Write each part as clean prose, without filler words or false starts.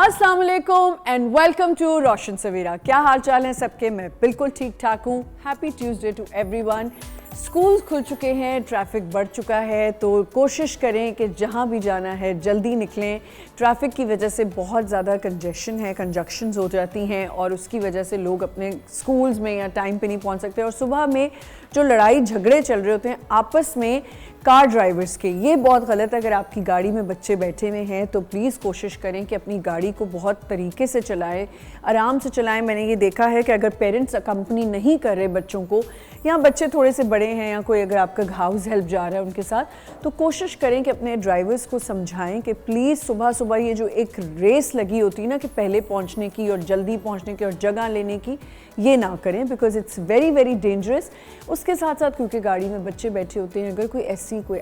अस्सलाम वालेकुम and welcome to रोशन सवेरा। क्या हाल चाल है सबके? मैं बिल्कुल ठीक ठाक हूँ। Happy Tuesday to everyone. School खुल चुके हैं, ट्रैफिक बढ़ चुका है, तो कोशिश करें कि जहाँ भी जाना है जल्दी निकलें। ट्रैफिक की वजह से बहुत ज़्यादा कंजक्शंस हो जाती हैं और उसकी वजह से लोग अपने स्कूल्स में या टाइम पे नहीं पहुँच सकते। और सुबह में जो लड़ाई झगड़े चल रहे होते हैं आपस में कार ड्राइवर्स के, ये बहुत गलत है। अगर आपकी गाड़ी में बच्चे बैठे हुए हैं तो प्लीज़ कोशिश करें कि अपनी गाड़ी को बहुत तरीके से चलाएं, आराम से चलाएं। मैंने ये देखा है कि अगर पेरेंट्स अकम्पनी नहीं कर रहे बच्चों को, या बच्चे थोड़े से बड़े हैं या कोई अगर आपका हाउस हेल्प जा रहा है उनके साथ, तो कोशिश करें कि अपने ड्राइवर्स को समझाएं कि प्लीज़ सुबह सुबह ये जो एक रेस लगी होती है ना कि पहले पहुंचने की और जल्दी पहुंचने की और जगह लेने की, ये ना करें, because it's very very dangerous. उसके साथ साथ क्योंकि गाड़ी में बच्चे बैठे होते हैं, अगर कोई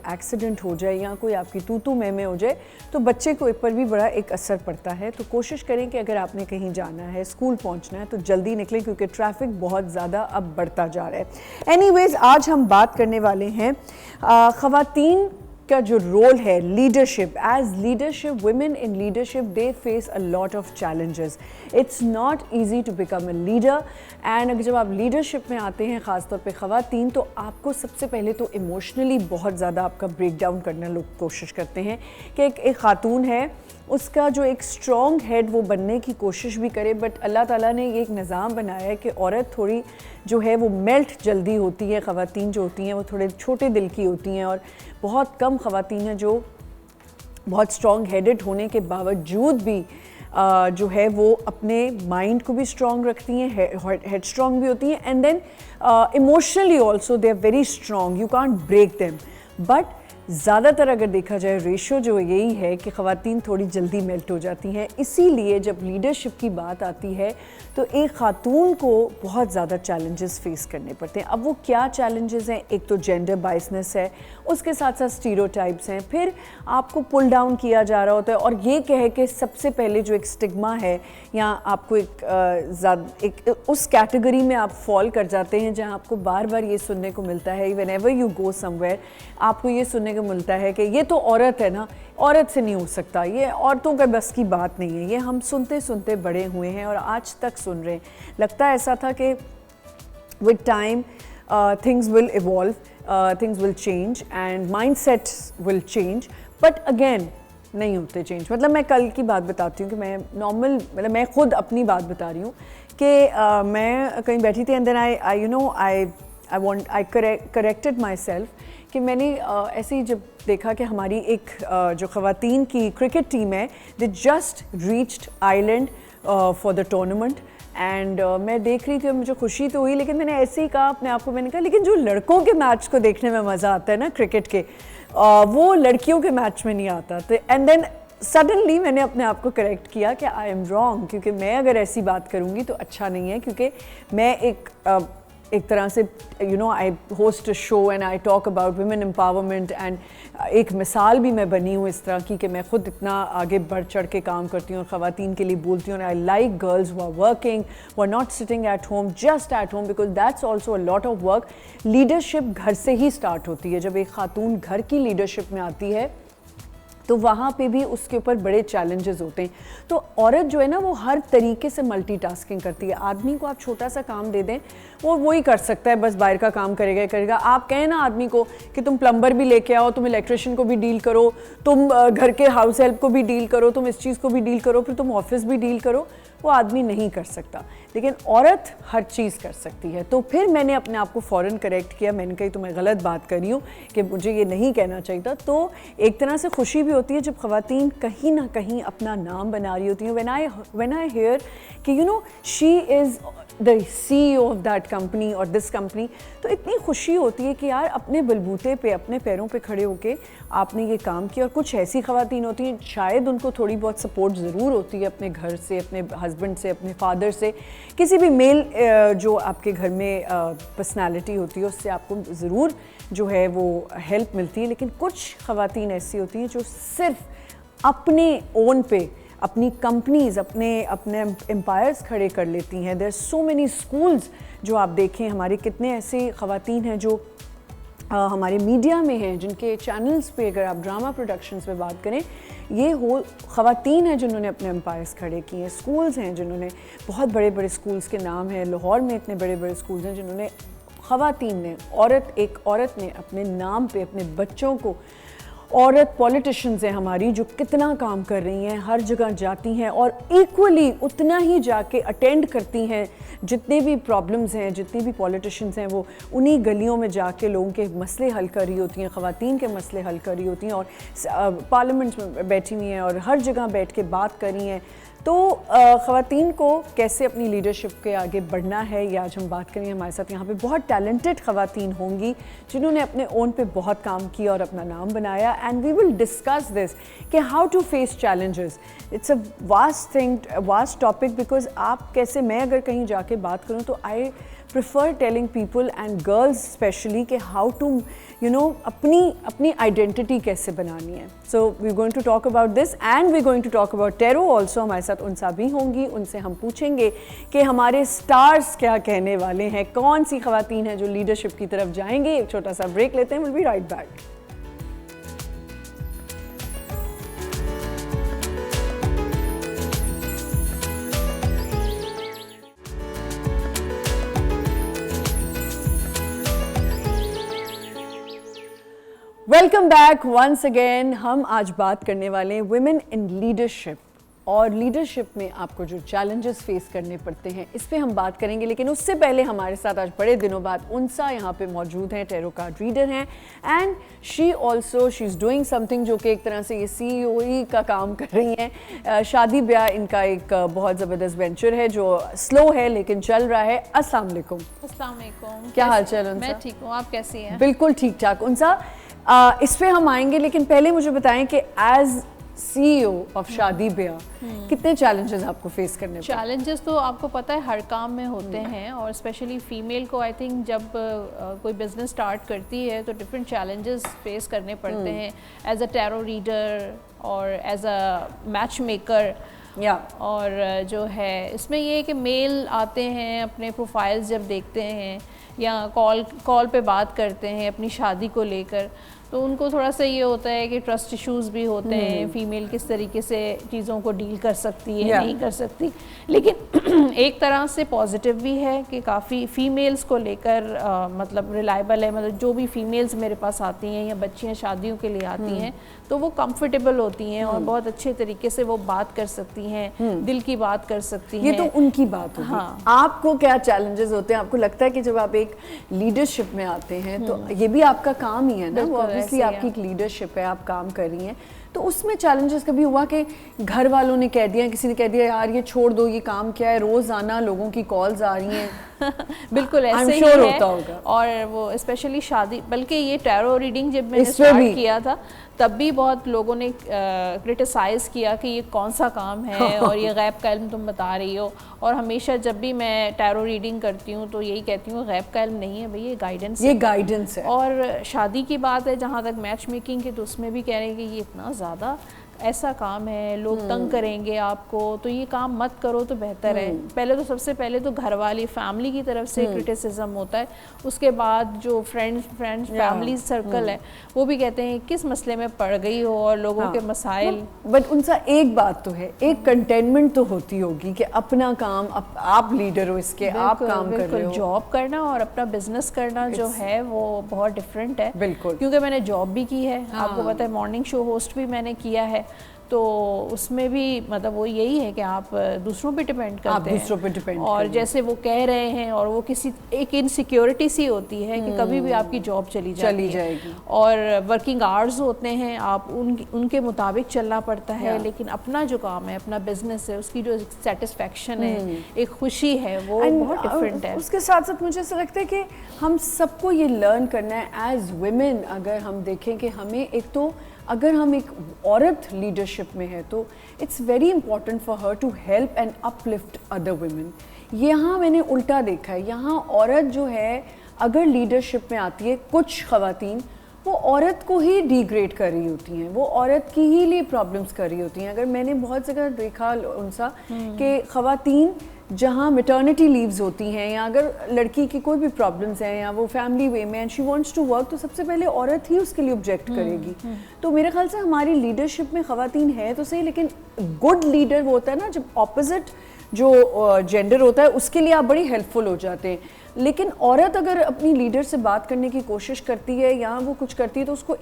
एक्सीडेंट हो जाए या कोई आपकी तू में हो जाए तो बच्चे के ऊपर भी बड़ा एक असर पड़ता है। तो कोशिश करें कि अगर आपने कहीं जाना है, स्कूल पहुंचना है, तो जल्दी निकलें क्योंकि ट्रैफिक बहुत ज़्यादा अब बढ़ता जा रहा है। एनीवेज, आज हम बात करने वाले हैं ख़वातीन का जो रोल है leadership. As leadership, women in leadership, they face a lot of challenges. It's not easy to become a leader. And अगर जब आप लीडरशिप में आते हैं, ख़ासतौर पे ख़वातीन, तो आपको सबसे पहले तो इमोशनली बहुत ज़्यादा आपका ब्रेक डाउन करना लोग कोशिश करते हैं कि एक ख़ातून है, उसका जो एक स्ट्रॉन्ग हेड वो बनने की कोशिश भी करे। बट अल्लाह ताला ने ये एक निज़ाम बनाया है कि औरत थोड़ी जो है वो मेल्ट जल्दी होती है। ख़वातीन जो होती हैं वो थोड़े छोटे दिल की होती हैं और बहुत कम ख़वातीन हैं जो बहुत स्ट्रॉन्ग हेडेड होने के बावजूद भी जो है वो अपने माइंड को भी स्ट्रॉन्ग रखती हैं, हेड स्ट्रॉन्ग भी होती हैं, and then emotionally also they are very strong. You can't break them. But ज़्यादातर अगर देखा जाए रेशो जो यही है कि ख़वातीन थोड़ी जल्दी मेल्ट हो जाती हैं। इसीलिए जब लीडरशिप की बात आती है तो एक ख़ातून को बहुत ज़्यादा चैलेंजेस फेस करने पड़ते हैं। अब वो क्या चैलेंजेस हैं? एक तो जेंडर बायसनेस है, उसके साथ साथ स्टीरियोटाइप्स हैं, फिर आपको पुल डाउन किया जा रहा होता है और ये कहे कि सबसे पहले जो एक स्टिग्मा है या आपको एक उस कैटेगरी में आप फॉल कर जाते हैं जहाँ आपको बार बार ये सुनने को मिलता है, व्हेनेवर यू गो समवेयर आपको ये सुनने को मिलता है कि ये तो औरत है ना, औरत से नहीं हो सकता, ये औरतों का बस की बात नहीं है। ये हम सुनते सुनते बड़े हुए हैं और आज तक सुन रहे हैं। लगता है ऐसा था कि with time things will evolve, things will change and mindsets will change, but again नहीं होते चेंज। मतलब मैं कल की बात बताती हूँ कि मैं नॉर्मल, मतलब मैं खुद अपनी बात बता रही हूँ कि मैं कहीं बैठी थी and then I corrected myself कि मैंने ऐसे ही जब देखा कि हमारी एक जो ख़वातीन की क्रिकेट टीम है, they just reached Ireland for the tournament and मैं देख रही थी और मुझे खुशी तो हुई, लेकिन मैंने ऐसे ही कहा अपने आप को, मैंने कहा लेकिन जो लड़कों के मैच को देखने में मज़ा आता है ना क्रिकेट के, वो लड़कियों के मैच में नहीं आता। तो एंड देन सडनली मैंने अपने आप को करेक्ट किया कि आई एम रॉन्ग, क्योंकि मैं अगर ऐसी बात करूँगी तो अच्छा नहीं है। क्योंकि मैं एक तरह से I host a show and I talk about women empowerment and एक मिसाल भी मैं बनी हूँ इस तरह की कि मैं खुद इतना आगे बढ़ चढ़ के काम करती हूँ और ख़वातीन के लिए बोलती हूँ। I like girls who are working, who are not sitting at home, just at home, because that's also a lot of work. Leadership घर से ही स्टार्ट होती है। जब एक ख़ातून घर की लीडरशिप में आती है तो वहाँ पे भी उसके ऊपर बड़े चैलेंजेस होते हैं। तो औरत जो है ना वो हर तरीके से मल्टीटास्किंग करती है। आदमी को आप छोटा सा काम दे दें, वो वही कर सकता है, बस बाहर का काम करेगा। आप कहें ना आदमी को कि तुम प्लम्बर भी लेके आओ, तुम इलेक्ट्रिशियन को भी डील करो, तुम घर के हाउस हेल्प को भी डील करो, तुम इस चीज़ को भी डील करो, फिर तुम ऑफिस भी डील करो, वो आदमी नहीं कर सकता। लेकिन औरत हर चीज़ कर सकती है। तो फिर मैंने अपने आप को फ़ौरन करेक्ट किया। मैंने कही तो मैं गलत बात कर रही हूँ कि मुझे ये नहीं कहना चाहिए था। तो एक तरह से खुशी भी होती है जब ख़वातीन कहीं ना कहीं अपना नाम बना रही होती हैं। व्हेन आई हियर कि she is the CEO of that company और दिस कंपनी, तो इतनी खुशी होती है कि यार अपने बलबूते पे, अपने पैरों पे खड़े होके आपने ये काम किया। और कुछ ऐसी ख़वातीन होती हैं शायद उनको थोड़ी बहुत सपोर्ट ज़रूर होती है अपने घर से, अपने हस्बैंड से, अपने फादर से, किसी भी मेल जो आपके घर में पर्सनालिटी होती है उससे आपको ज़रूर जो है वो हेल्प मिलती है। लेकिन कुछ ख़वातीन ऐसी होती हैं जो सिर्फ अपने ओन पे अपनी कंपनीज़, अपने एम्पायर्स खड़े कर लेती हैं। देयर सो मेनी स्कूल्स जो आप देखें, हमारे कितने ऐसे ख़वातीन हैं जो हमारे मीडिया में हैं, जिनके चैनल्स पे अगर आप ड्रामा प्रोडक्शंस पे बात करें, ये हो ख़वातीन हैं जिन्होंने अपने एम्पायर्स खड़े किए हैं, स्कूल्स हैं जिन्होंने, बहुत बड़े बड़े स्कूल्स के नाम हैं, लाहौर में इतने बड़े बड़े स्कूल्स हैं जिन्होंने ख़वातीन ने, एक औरत ने अपने नाम पे अपने बच्चों को, औरत पॉलिटिशियंस हैं हमारी जो कितना काम कर रही हैं, हर जगह जाती हैं और इक्वली उतना ही जाके अटेंड करती हैं जितने भी प्रॉब्लम्स हैं, जितनी भी पॉलिटिशियंस हैं, वो उन्हीं गलियों में जाके लोगों के मसले हल कर रही होती हैं, ख़वातीन के मसले हल कर रही होती हैं और पार्लियामेंट में बैठी हुई हैं और हर जगह बैठ के बात कर रही हैं। तो ख़वातीन को कैसे अपनी लीडरशिप के आगे बढ़ना है, ये आज हम बात करेंगे। हमारे साथ यहाँ पे बहुत टैलेंटेड ख़वातीन होंगी जिन्होंने अपने ओन पे बहुत काम किया और अपना नाम बनाया, and we will discuss this कि how to face challenges. It's a vast thing, vast topic, because आप कैसे, मैं अगर कहीं जाके बात करूँ तो I prefer telling people and girls specially कि हाउ टू अपनी आइडेंटिटी कैसे बनानी है। So we going to talk about this and we going to talk about tarot also. हमारे साथ उनसा भी होंगी, उनसे हम पूछेंगे कि हमारे स्टार्स क्या कहने वाले हैं, कौन सी ख़वातीन हैं जो लीडरशिप की तरफ जाएंगे। एक छोटा सा ब्रेक लेते हैं, will be right back. Welcome back once again. हम आज बात करने वाले हैं वुमेन इन लीडरशिप, और लीडरशिप में आपको जो चैलेंजेस फेस करने पड़ते हैं इस पे हम बात करेंगे। लेकिन उससे पहले हमारे साथ आज बड़े दिनों बाद उनसा यहाँ पे मौजूद हैं, टेरो कार्ड रीडर हैं, and she is doing something जो कि एक तरह से ये CEO का काम कर रही हैं। शादी ब्याह इनका एक बहुत ज़बरदस्त वेंचर है जो स्लो है लेकिन चल रहा है। अस्सलाम वालेकुम। अस्सलाम वालेकुम। क्या हाल चाल उनसा? मैं ठीक हूँ, आप कैसी हैं? बिल्कुल ठीक ठाक उनसा। इस पे हम आएंगे, लेकिन पहले मुझे बताएं कि एज CEO ऑफ शादी ब्याह कितने चैलेंजेस आपको फेस करने पड़े? चैलेंजेस तो आपको पता है हर काम में होते हैं, और स्पेशली फीमेल को आई थिंक जब कोई बिजनेस स्टार्ट करती है तो डिफरेंट चैलेंजेस फेस करने पड़ते हैं एज अ टैरो रीडर और एज अ मैच मेकर। और जो है इसमें ये है कि मेल आते हैं, अपने प्रोफाइल्स जब देखते हैं या कॉल पे बात करते हैं अपनी शादी को लेकर, तो उनको थोड़ा सा ये होता है कि ट्रस्ट इश्यूज भी होते हैं, फीमेल किस तरीके से चीज़ों को डील कर सकती है, नहीं कर सकती। लेकिन एक तरह से पॉजिटिव भी है कि काफ़ी फीमेल्स को लेकर मतलब रिलायबल है, मतलब जो भी फीमेल्स मेरे पास आती हैं या बच्चियां शादियों के लिए आती हैं तो वो कंफर्टेबल होती हैं और बहुत अच्छे तरीके से वो बात कर सकती हैं, दिल की बात कर सकती हैं। ये तो उनकी बात होगी। हाँ। आपको क्या चैलेंजेस होते हैं? आपको लगता है कि जब आप एक लीडरशिप में आते हैं तो ये भी आपका काम ही है ना, वो ऑब्वियसली आपकी एक लीडरशिप है, आप काम कर रही हैं, तो उसमें चैलेंजेस कभी हुआ कि घर वालों ने कह दिया, किसी ने कह दिया यार ये छोड़ दो, ये काम क्या है, रोज़ाना लोगों की कॉल्स आ रही हैं? बिल्कुल ऐसे ही sure है होता होगा। और वो स्पेशली शादी, बल्कि ये टैरो रीडिंग जब मैंने स्टार्ट किया था तब भी बहुत लोगों ने क्रिटिसाइज़ किया कि ये कौन सा काम है और ये गैब का इल्म तुम बता रही हो। और हमेशा जब भी मैं टैरो रीडिंग करती हूँ तो यही कहती हूँ गैब का इल्म नहीं है भाई, ये गाइडेंस है, ये गाइडेंस है। और शादी की बात है जहाँ तक मैच मेकिंग की, तो उसमें भी कह रहे हैं कि ये इतना ज़्यादा ऐसा काम है, लोग तंग करेंगे आपको, तो ये काम मत करो तो बेहतर है। पहले तो सबसे पहले तो घर वाली फैमिली की तरफ से क्रिटिसिज्म होता है, उसके बाद जो फ्रेंड्स फैमिली सर्कल है वो भी कहते हैं किस मसले में पड़ गई हो और लोगों के मसाइल। बट उनसा एक बात तो है, एक कंटेनमेंट तो होती होगी कि अपना काम, आप लीडर हो इसके, आप काम कर रहे हो। जॉब करना और अपना बिजनेस करना जो है वो बहुत डिफरेंट है। बिल्कुल, क्योंकि मैंने जॉब भी की है, आपको पता है मॉर्निंग शो होस्ट भी मैंने किया है, तो उसमें भी मतलब वो यही है कि आप दूसरों पे डिपेंड करते हैं, दूसरों पे डिपेंड और जैसे वो कह रहे हैं और वो किसी एक इनसिक्योरिटी सी होती है कि कभी भी आपकी जॉब चली जाएगी और वर्किंग आवर्स होते हैं, आप उनके मुताबिक चलना पड़ता है। लेकिन अपना जो काम है, अपना बिजनेस है, उसकी जो सेटिस्फेक्शन है, एक खुशी है, वो बहुत डिफरेंट है। उसके साथ साथ मुझे ऐसा लगता है कि हम सबको ये लर्न करना है एज वुमेन। अगर हम देखें कि हमें एक तो, अगर हम एक औरत लीडरशिप में है तो it's very important for her to help and uplift other women. यहाँ मैंने उल्टा देखा है, यहाँ औरत जो है अगर लीडरशिप में आती है, कुछ ख़वातीन वो औरत को ही डिग्रेड कर रही होती हैं, वो औरत की ही लिए प्रॉब्लम्स कर रही होती हैं। अगर मैंने बहुत जगह देखा उनसा कि ख़वातीन जहाँ मैटर्निटी लीव्स होती हैं या अगर लड़की की कोई भी प्रॉब्लम्स हैं या वो फैमिली वे में and she wants to work, तो सबसे पहले औरत ही उसके लिए ऑब्जेक्ट करेगी। तो मेरे ख्याल से हमारी लीडरशिप में ख़वातीन है तो सही, लेकिन गुड लीडर वो होता है ना जब ऑपोजिट जो जेंडर होता है उसके लिए आप बड़ी हेल्पफुल हो जाते हैं। लेकिन औरत अगर अपनी लीडर से बात करने की कोशिश करती है या वो कुछ करती है तो उसको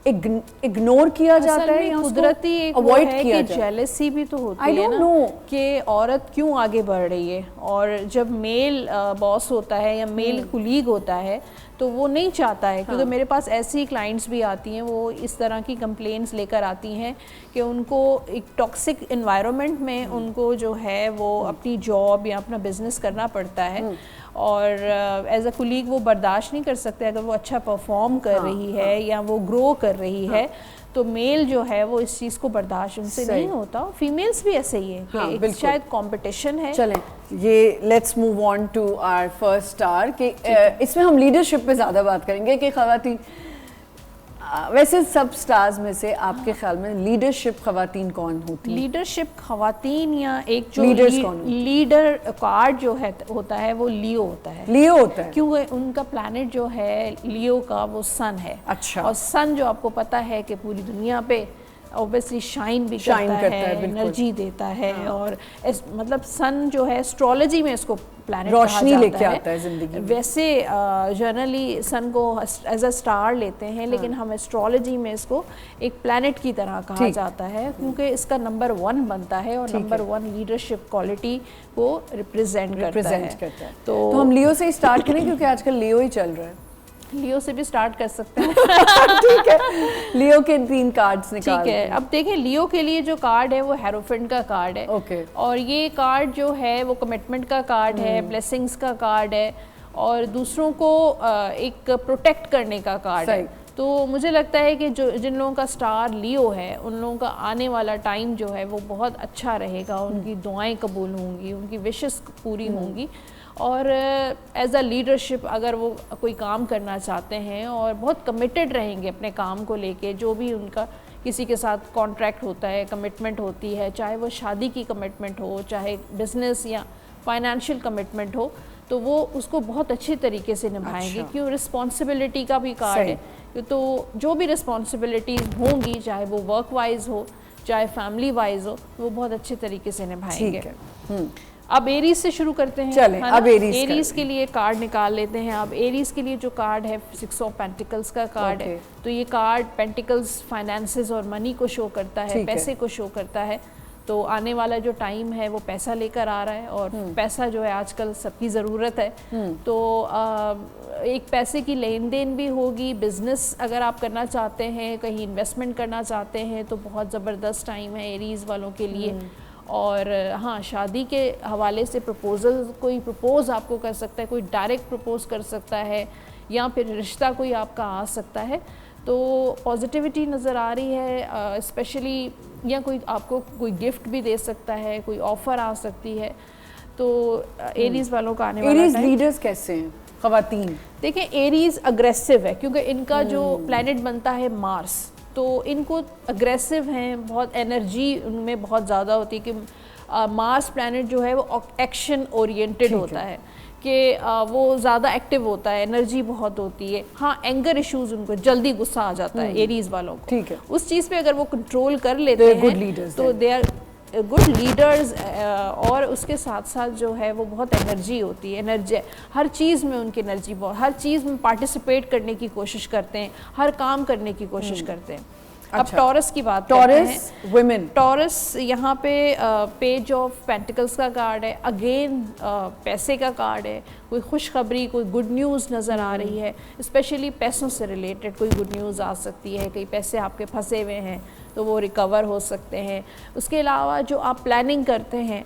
इग्नोर किया जाता है या कुदरती एक अवॉइड है किया कि जाता है। जेलसी भी तो होती I है don't ना know. कि औरत क्यों आगे बढ़ रही है, और जब मेल बॉस होता है या मेल कुलीग होता है तो वो नहीं चाहता है, क्योंकि मेरे पास ऐसी क्लाइंट्स भी आती हैं, वो इस तरह की कंप्लेंट्स लेकर आती हैं कि उनको एक टॉक्सिक एनवायरनमेंट में उनको जो है वो अपनी जॉब या अपना बिजनेस करना पड़ता है, और एज अ कुलीग वो बर्दाश्त नहीं कर सकते अगर वो अच्छा परफॉर्म कर रही है या वो ग्रो कर रही है, तो मेल जो है वो इस चीज़ को बर्दाश्त उनसे नहीं होता। फीमेल्स भी ऐसे ही है कि एक शायद कंपटीशन है। चलें ये let's move on to our first star कि इसमें हम लीडरशिप पे ज़्यादा बात करेंगे कि ख़वातीन, वैसे सब स्टार्स में से आपके ख्याल में लीडरशिप ख़वातीन कौन होती है? लीडरशिप ख़वातीन या एक जो लीडर कार्ड जो है होता है वो लियो होता है। लियो होता है क्योंकि उनका प्लैनेट जो है लियो का वो सन है। अच्छा। और सन जो आपको पता है कि पूरी दुनिया पे ऑब्वियसली शाइन करता है, एनर्जी देता है। और मतलब सन जो है एस्ट्रोलॉजी में इसको प्लैनेट रोशनी लेके आता है जिंदगी में। वैसे जनरली सन को एज अ स्टार लेते हैं, लेकिन हम एस्ट्रोलॉजी में इसको एक प्लैनेट की तरह कहा जाता है, क्योंकि इसका नंबर 1 बनता है और नंबर 1 लीडरशिप क्वालिटी को रिप्रेजेंट करता है। तो हम लियो से ही स्टार्ट करें क्योंकि आजकल लियो ही चल रहा है। लियो से भी स्टार्ट कर सकते हैं। ठीक है, लियो के 3 कार्ड्स निकाल। ठीक है, अब देखें लियो के लिए जो कार्ड है वो हेरोफेंट का कार्ड है। ओके। और ये कार्ड जो है वो कमिटमेंट का कार्ड है, ब्लेसिंग्स का कार्ड है, और दूसरों को एक प्रोटेक्ट करने का कार्ड है। तो मुझे लगता है कि जो जिन लोगों का स्टार लियो है उन लोगों का आने वाला टाइम जो है वो बहुत अच्छा रहेगा, उनकी दुआएं कबूल होंगी, उनकी विशेस पूरी होंगी। और एज अ लीडरशिप अगर वो कोई काम करना चाहते हैं और बहुत कमिटेड रहेंगे अपने काम को लेके, जो भी उनका किसी के साथ कॉन्ट्रैक्ट होता है, कमिटमेंट होती है, चाहे वो शादी की कमिटमेंट हो, चाहे बिजनेस या फाइनेंशियल कमिटमेंट हो, तो वो उसको बहुत अच्छे तरीके से निभाएंगे। अच्छा। क्यों, रिस्पॉन्सिबिलिटी का भी कार्ड है, तो जो भी रिस्पॉन्सिबिलिटीज़ होंगी, चाहे वो वर्क वाइज हो चाहे फैमिली वाइज हो, वो बहुत अच्छे तरीके से निभाएंगे। अब एरीज से शुरू करते हैं। चलें, अब एरीज के लिए कार्ड निकाल लेते हैं। अब एरीज के लिए जो कार्ड है 6 ऑफ पेंटिकल्स का कार्ड है। तो ये कार्ड पेंटिकल्स फाइनेंसेस और मनी को शो करता है, पैसे को शो करता है। तो आने वाला जो टाइम है वो पैसा लेकर आ रहा है, और पैसा जो है आजकल सबकी ज़रूरत है। तो एक पैसे की लेन देन भी होगी। बिजनेस अगर आप करना चाहते हैं, कहीं इन्वेस्टमेंट करना चाहते हैं, तो बहुत ज़बरदस्त टाइम है एरीज वालों के लिए। और हाँ, शादी के हवाले से प्रपोजल, कोई प्रपोज आपको कर सकता है, कोई डायरेक्ट प्रपोज कर सकता है, या फिर रिश्ता कोई आपका आ सकता है। तो पॉजिटिविटी नज़र आ रही है स्पेशली, या कोई आपको कोई गिफ्ट भी दे सकता है, कोई ऑफ़र आ सकती है। तो एरीज वालों का आने वाला एरीज लीडर्स कैसे हैं ख़वातीन? देखिए, एरीज अग्रेसिव है क्योंकि इनका जो प्लैनेट बनता है मार्स, तो इनको अग्रेसिव हैं, बहुत एनर्जी उनमें बहुत ज़्यादा होती है कि मार्स प्लैनेट जो है वो एक्शन ओरिएंटेड होता है कि वो ज़्यादा एक्टिव होता है, एनर्जी बहुत होती है। हाँ, एंगर इश्यूज उनको जल्दी गुस्सा आ जाता है एरीज वालों को। ठीक है। उस चीज़ पे अगर वो कंट्रोल कर लेते हैं तो दे आर गुड लीडर्स। और उसके साथ साथ जो है वो बहुत एनर्जी होती है, एनर्जी हर चीज़ में उनकी एनर्जी बहुत, हर चीज़ में पार्टिसिपेट करने की कोशिश करते हैं, हर काम करने की कोशिश करते हैं। अब टॉरस की बात करते हैं। वुमेन टॉरस यहाँ पे पेज ऑफ पेंटिकल्स का कार्ड है, अगेन पैसे का कार्ड है। कोई खुशखबरी, कोई गुड न्यूज़ नज़र आ रही है, स्पेशली पैसों से रिलेटेड कोई गुड न्यूज़ आ सकती है। कई पैसे आपके फंसे हुए हैं तो वो रिकवर हो सकते हैं। उसके अलावा जो आप प्लानिंग करते हैं,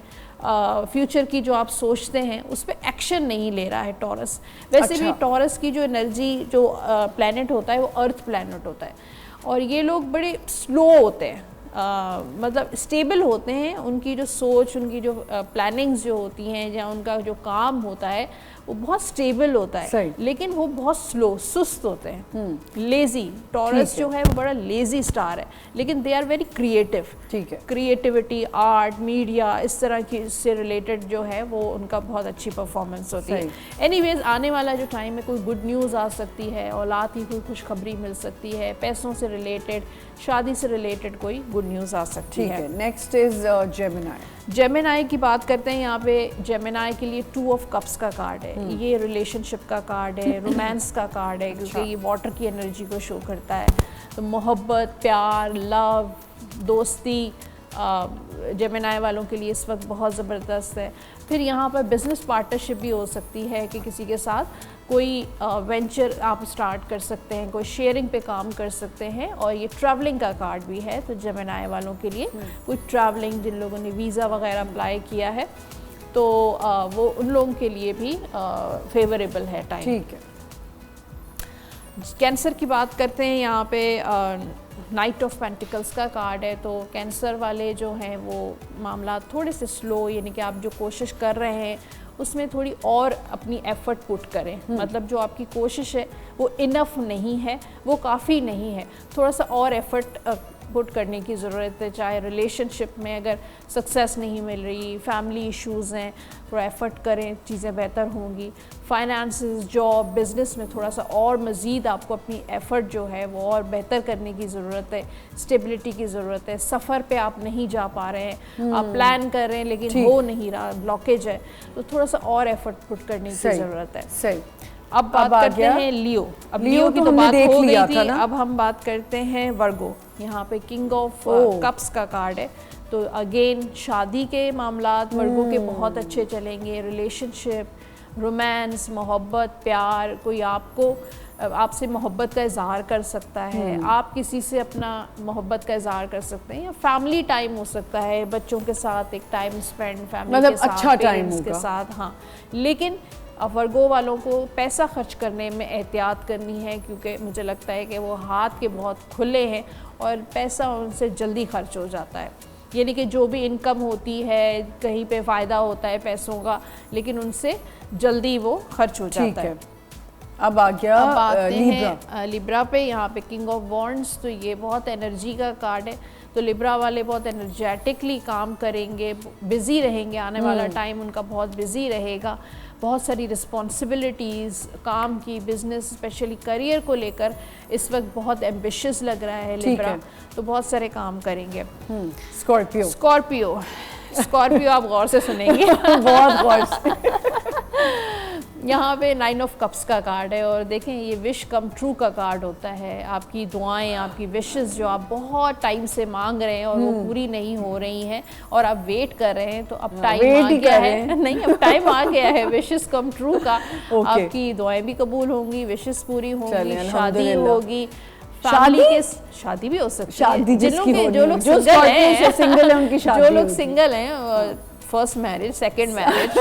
फ्यूचर की जो आप सोचते हैं, उस पर एक्शन नहीं ले रहा है टॉरस। वैसे भी टॉरस की जो एनर्जी, जो प्लैनेट होता है वो अर्थ प्लैनेट होता है, और ये लोग बड़े स्लो होते हैं मतलब स्टेबल होते हैं, उनकी जो सोच, उनकी जो प्लानिंग्स जो होती हैं या उनका जो काम होता है वो बहुत स्टेबल होता है, लेकिन वो बहुत स्लो, सुस्त होते हैं, लेजी। टॉरस जो है वो बड़ा लेजी स्टार है, लेकिन दे आर वेरी क्रिएटिव। ठीक है, क्रिएटिविटी, आर्ट, मीडिया, इस तरह की से रिलेटेड जो है वो उनका बहुत अच्छी परफॉर्मेंस होती है। एनीवेज, आने वाला जो टाइम में कोई गुड न्यूज़ आ सकती है, औलाद की कोई खुशखबरी मिल सकती है, पैसों से रिलेटेड, शादी से रिलेटेड कोई गुड न्यूज़ आ सकती है। ठीक है, नेक्स्ट इज जेमिनाई। जेमिनाई की बात करते हैं। यहाँ पे जेमिनाई के लिए 2 ऑफ कप्स का कार्ड है। ये रिलेशनशिप का कार्ड है, रोमांस का कार्ड है, क्योंकि ये वाटर की एनर्जी को शो करता है। तो मोहब्बत, प्यार, लव, दोस्ती जेमिनाई वालों के लिए इस वक्त बहुत ज़बरदस्त है। फिर यहाँ पर बिज़नेस पार्टनरशिप भी हो सकती है कि किसी के साथ कोई वेंचर आप स्टार्ट कर सकते हैं, कोई शेयरिंग पे काम कर सकते हैं। और ये ट्रैवलिंग का कार्ड भी है, तो जेमिनाई वालों के लिए कोई ट्रैवलिंग, जिन लोगों ने वीज़ा वगैरह अप्लाई किया है तो वो उन लोगों के लिए भी फेवरेबल है टाइम। ठीक है, कैंसर की बात करते हैं। यहाँ पे नाइट ऑफ पेंटिकल्स का कार्ड है, तो कैंसर वाले जो हैं वो मामला थोड़े से स्लो, यानी कि आप जो कोशिश कर रहे हैं उसमें थोड़ी और अपनी एफ़र्ट पुट करें। मतलब जो आपकी कोशिश है वो इनफ नहीं है, वो काफ़ी नहीं है, थोड़ा सा और एफ़र्ट पुट करने की ज़रूरत है। चाहे रिलेशनशिप में अगर सक्सेस नहीं मिल रही, फैमिली इश्यूज़ हैं, थोड़ा एफ़र्ट करें, चीज़ें बेहतर होंगी। फाइनेंसेस, जॉब, बिज़नेस में थोड़ा सा और मज़ीद आपको अपनी एफ़र्ट जो है वो और बेहतर करने की ज़रूरत है। स्टेबिलिटी की ज़रूरत है। सफ़र पे आप नहीं जा पा रहे हैं, आप प्लान कर रहे हैं लेकिन हो नहीं रहा, ब्लॉकेज है, तो थोड़ा सा और एफ़र्ट पुट करने की ज़रूरत है। सही। अब बात करते हैं लियो। अब लियो की तो बात हो गई थी, अब हम बात करते हैं वर्गो। यहाँ पे किंग ऑफ कप्स का कार्ड है, तो अगेन शादी के मामलात वर्गो के बहुत अच्छे चलेंगे। रिलेशनशिप, रोमांस, मोहब्बत, प्यार, कोई आपसे मोहब्बत का इजहार कर सकता है, आप किसी से अपना मोहब्बत का इजहार कर सकते हैं, या फैमिली टाइम हो सकता है, बच्चों के साथ एक टाइम स्पेंड, फैमिली मतलब के साथ, अच्छा पेरेंट्स के साथ। हाँ, लेकिन वर्गो वालों को पैसा खर्च करने में एहतियात करनी है, क्योंकि मुझे लगता है कि वो हाथ के बहुत खुले हैं और पैसा उनसे जल्दी खर्च हो जाता है। यानी कि जो भी इनकम होती है, कहीं पे फ़ायदा होता है पैसों का, लेकिन उनसे जल्दी वो खर्च हो जाता है। अब आ गया लिब्रा। लिब्रा पे यहाँ पे किंग ऑफ वॉन्ड्स, तो ये बहुत एनर्जी का कार्ड है। तो लिब्रा वाले बहुत एनर्जेटिकली काम करेंगे, बिज़ी रहेंगे, आने वाला टाइम उनका बहुत बिज़ी रहेगा। बहुत सारी रिस्पॉन्सिबिलिटीज़ काम की, बिज़नेस स्पेशली करियर को लेकर इस वक्त बहुत एम्बिशियस लग रहा है लिब्रा, तो बहुत सारे काम करेंगे। स्कॉर्पियो। स्कॉर्पियो आप गौर से सुनेंगे बहुत गौर से। यहाँ पे 9 ऑफ कप्स का कार्ड है, और देखें ये विश कम ट्रू का कार्ड होता है। आपकी दुआएं, आपकी विशेस जो आप बहुत टाइम से मांग रहे हैं और वो पूरी नहीं हो रही हैं और आप वेट कर रहे हैं, तो अब टाइम आ गया है। नहीं, अब टाइम आ गया है विशेस कम ट्रू का। आपकी दुआएं भी कबूल होंगी, विशेस पूरी होंगी, शादी होगी, फैमिली के शादी भी हो सकती है। जो लोग सिंगल हैं उनकी शादी, जो लोग सिंगल हैं, फर्स्ट मैरिज, सेकंड मैरिज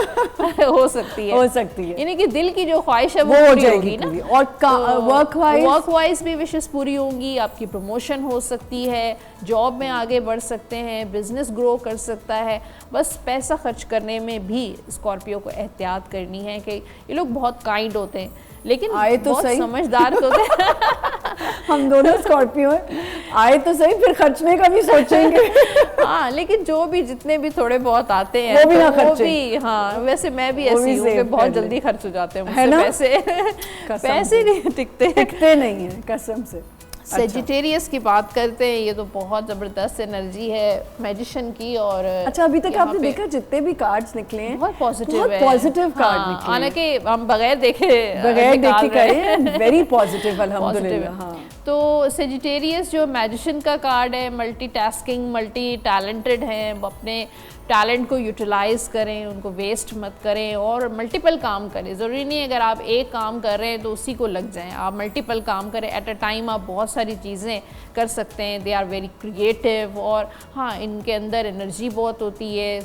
हो सकती है, यानी कि दिल की जो ख्वाहिश है वो पूरी होगी ना। और वर्क वाइज भी विशेष पूरी होंगी, आपकी प्रमोशन हो सकती है, जॉब में आगे बढ़ सकते हैं, बिजनेस ग्रो कर सकता है। बस पैसा खर्च करने में भी स्कॉर्पियो को एहतियात करनी है कि ये लोग बहुत काइंड होते हैं, लेकिन आए तो बहुत सही, समझदार होते हैं। हम दोनों स्कॉर्पियो हैं, आए तो सही, फिर खर्चने का भी सोचेंगे। हाँ, लेकिन जो भी जितने भी थोड़े बहुत आते हैं वो भी ना खर्चे। वो भी, हाँ, वैसे मैं भी ऐसी हूँ कि बहुत जल्दी खर्च हो जाते हैं मुझसे पैसे नहीं टिकते नहीं है कसम से। सेजिटेरियस की बात करते हैं, ये तो बहुत ज़बरदस्त एनर्जी है मैजिशियन की। और अच्छा, अभी तक आपने देखा जितने भी कार्ड्स निकले हैं बहुत पॉजिटिव है, पॉजिटिव कार्ड निकले, हालांकि हम बगैर देखे करे वेरी पॉजिटिव अल्हम्दुलिल्लाह। हाँ। तो सेजिटेरियस जो मैजिशियन का कार्ड है, मल्टीटास्किंग, मल्टी टैलेंटेड हैं, अपने टैलेंट को यूटिलाइज़ करें, उनको वेस्ट मत करें और मल्टीपल काम करें। ज़रूरी नहीं अगर आप एक काम कर रहे हैं तो उसी को लग जाएं, आप मल्टीपल काम करें एट अ टाइम, आप बहुत सारी चीज़ें कर सकते हैं। दे आर वेरी क्रिएटिव, और हाँ, इनके अंदर एनर्जी बहुत होती है,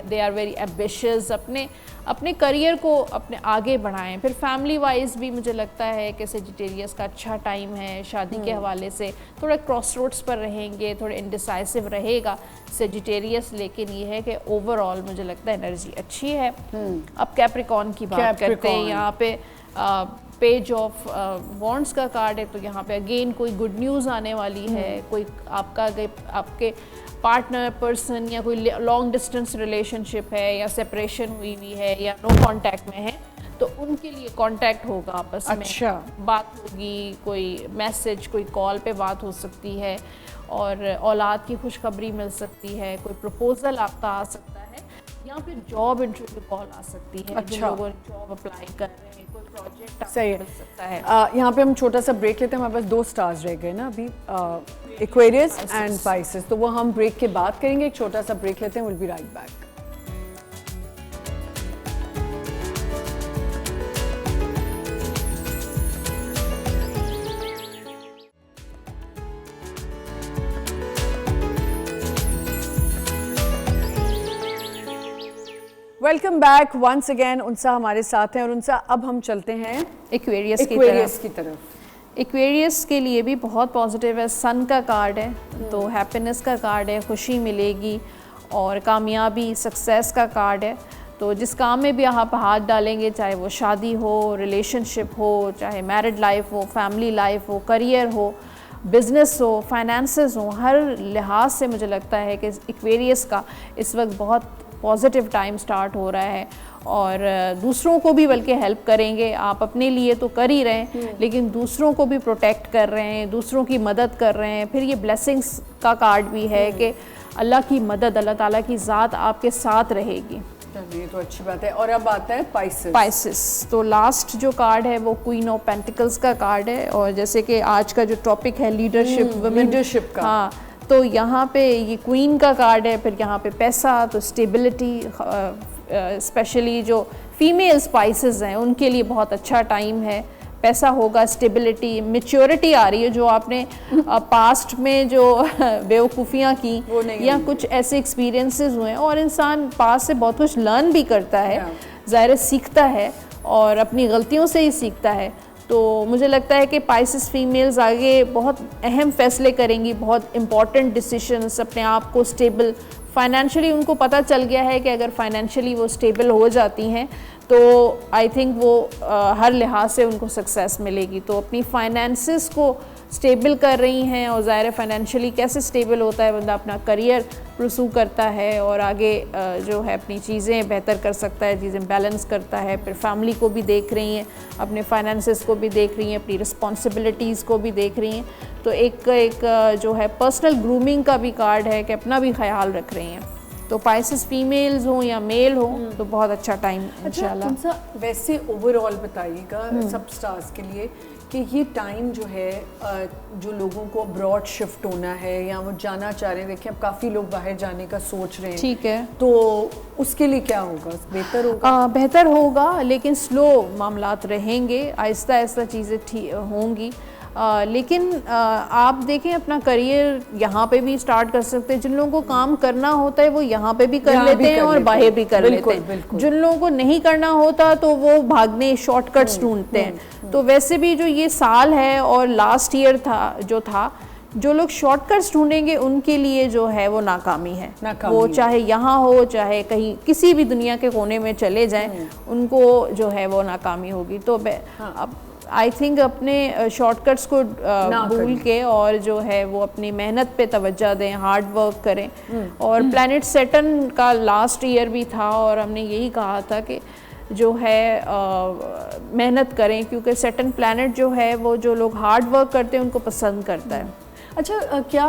दे आर वेरी एम्बिशियस, अपने अपने करियर को अपने आगे बढ़ाएं। फिर फैमिली वाइज भी मुझे लगता है कि सेजिटेरियस का अच्छा टाइम है शादी के हवाले से, थोड़ा क्रॉस रोड्स पर रहेंगे, थोड़े इनडिसाइसिव रहेगा सेजिटेरियस, लेकिन ये है कि ओवरऑल मुझे लगता है एनर्जी अच्छी है। अब कैप्रिकॉर्न की बात करते हैं, यहाँ पे पेज ऑफ वॉन्ड्स का कार्ड है, तो यहाँ पे अगेन कोई गुड न्यूज़ आने वाली है, कोई आपके पार्टनर पर्सन या कोई लॉन्ग डिस्टेंस रिलेशनशिप है या सेपरेशन हुई है या नो कांटेक्ट में है, तो उनके लिए कांटेक्ट होगा आपस में। अच्छा। बात होगी, कोई मैसेज, कोई कॉल पे बात हो सकती है, और औलाद की खुशखबरी मिल सकती है, कोई प्रपोजल आपका आ सकता है, या फिर जॉब इंटरव्यू कॉल आ सकती है। अच्छा। जिन लोगों ने जॉब अप्लाई कर रहे हैं, कोई प्रोजेक्ट सही है। मिल सकता है। यहाँ पे हम छोटा सा ब्रेक लेते हैं, हमारे पास 2 स्टार्स रह गए ना अभी, एक्वेरियस एंड पाइसेस, तो वो हम ब्रेक के बाद करेंगे। एक छोटा सा ब्रेक लेते हैं, will be right back. Welcome back once again. Unsa हमारे साथ हैं, और उनसा अब हम चलते हैं एक्वेरियस की तरफ। एक्वेरियस के लिए भी बहुत पॉजिटिव है। सन का कार्ड है, तो हैप्पीनेस का कार्ड है, खुशी मिलेगी और कामयाबी, सक्सेस का कार्ड है। तो जिस काम में भी आप हाथ डालेंगे, चाहे वो शादी हो, रिलेशनशिप हो, चाहे मैरिड लाइफ हो, फैमिली लाइफ हो, करियर हो, बिजनेस हो, फाइनेंसेस हो, हर लिहाज से मुझे लगता है कि एक्वेरियस का इस वक्त बहुत पॉजिटिव टाइम स्टार्ट हो रहा है, और दूसरों को भी बल्कि हेल्प करेंगे। आप अपने लिए तो कर ही रहे हैं, लेकिन दूसरों को भी प्रोटेक्ट कर रहे हैं, दूसरों की मदद कर रहे हैं। फिर ये ब्लेसिंग्स का कार्ड भी है कि अल्लाह की मदद, अल्लाह ताला की ज़ात आपके साथ रहेगी। ये तो अच्छी बात है। और अब आता है पाइसेस। तो लास्ट जो कार्ड है वो क्वीन ऑफ पेंटिकल्स का कार्ड है, और जैसे कि आज का जो टॉपिक है लीडरशिप का, हाँ, तो यहाँ पे ये क्वीन का कार्ड है। फिर यहाँ पे पैसा, तो स्टेबिलिटी, स्पेशली जो फीमेल स्पाइसेस हैं उनके लिए बहुत अच्छा टाइम है। पैसा होगा, स्टेबिलिटी, मैच्योरिटी आ रही है। जो आपने पास्ट में जो बेवकूफ़ियाँ की या कुछ ऐसे एक्सपीरियंसेस हुए हैं, और इंसान पास से बहुत कुछ लर्न भी करता है, ज़ाहिर सीखता है और अपनी गलतियों से ही सीखता है। तो मुझे लगता है कि पाइसेस फीमेल्स आगे बहुत अहम फैसले करेंगी, बहुत इम्पॉर्टेंट डिसीशंस, अपने आप को स्टेबल फाइनेंशियली, उनको पता चल गया है कि अगर फाइनेंशियली वो स्टेबल हो जाती हैं तो आई थिंक वो हर लिहाज से उनको सक्सेस मिलेगी। तो अपनी फाइनेंसेस को स्टेबल कर रही हैं, और ज़ाहिर फाइनेंशियली कैसे स्टेबल होता है बंदा, अपना करियर परसू करता है और आगे जो है अपनी चीज़ें बेहतर कर सकता है, चीज़ें बैलेंस करता है। फिर फैमिली को भी देख रही हैं, अपने फाइनेंसेस को भी देख रही हैं, अपनी रिस्पॉन्सिबिलिटीज़ को भी देख रही हैं। तो एक जो है पर्सनल ग्रूमिंग का भी कार्ड है कि अपना भी ख्याल रख रही हैं। तो पाइसेस फीमेल्स हों या मेल हो तो बहुत अच्छा टाइम इंशाल्लाह। अच्छा, वैसे ओवरऑल बताइएगा सब स्टार्स के लिए कि ये टाइम जो है, जो लोगों को अब्रॉड शिफ्ट होना है या वो जाना चाह रहे हैं, देखिए अब काफ़ी लोग बाहर जाने का सोच रहे हैं, ठीक है, तो उसके लिए क्या होगा? बेहतर होगा? बेहतर होगा, लेकिन स्लो मामलात रहेंगे, आहिस्ता आहिस्ता चीज़ें होंगी। लेकिन आप देखें अपना करियर यहाँ पे भी स्टार्ट कर सकते हैं। जिन लोगों को काम करना होता है वो यहाँ पे भी कर लेते हैं और बाहर भी कर लेते हैं। जिन लोगों को नहीं करना होता तो वो भागने शॉर्टकट्स ढूंढते हैं। तो वैसे भी जो ये साल है और लास्ट ईयर था जो लोग शॉर्टकट्स ढूंढेंगे उनके लिए जो है वो नाकामी है। वो चाहे यहाँ हो चाहे कहीं किसी भी दुनिया के कोने में चले जाएं, उनको जो है वो नाकामी होगी। तो अब आई थिंक अपने शॉर्टकट्स को भूल के और जो है वो अपनी मेहनत पे तवज्जो दें, हार्ड वर्क करें। और प्लैनेट सैटर्न का लास्ट ईयर भी था और हमने यही कहा था कि जो है मेहनत करें, क्योंकि सैटर्न प्लैनेट जो है वो जो लोग हार्ड वर्क करते हैं उनको पसंद करता है। अच्छा, क्या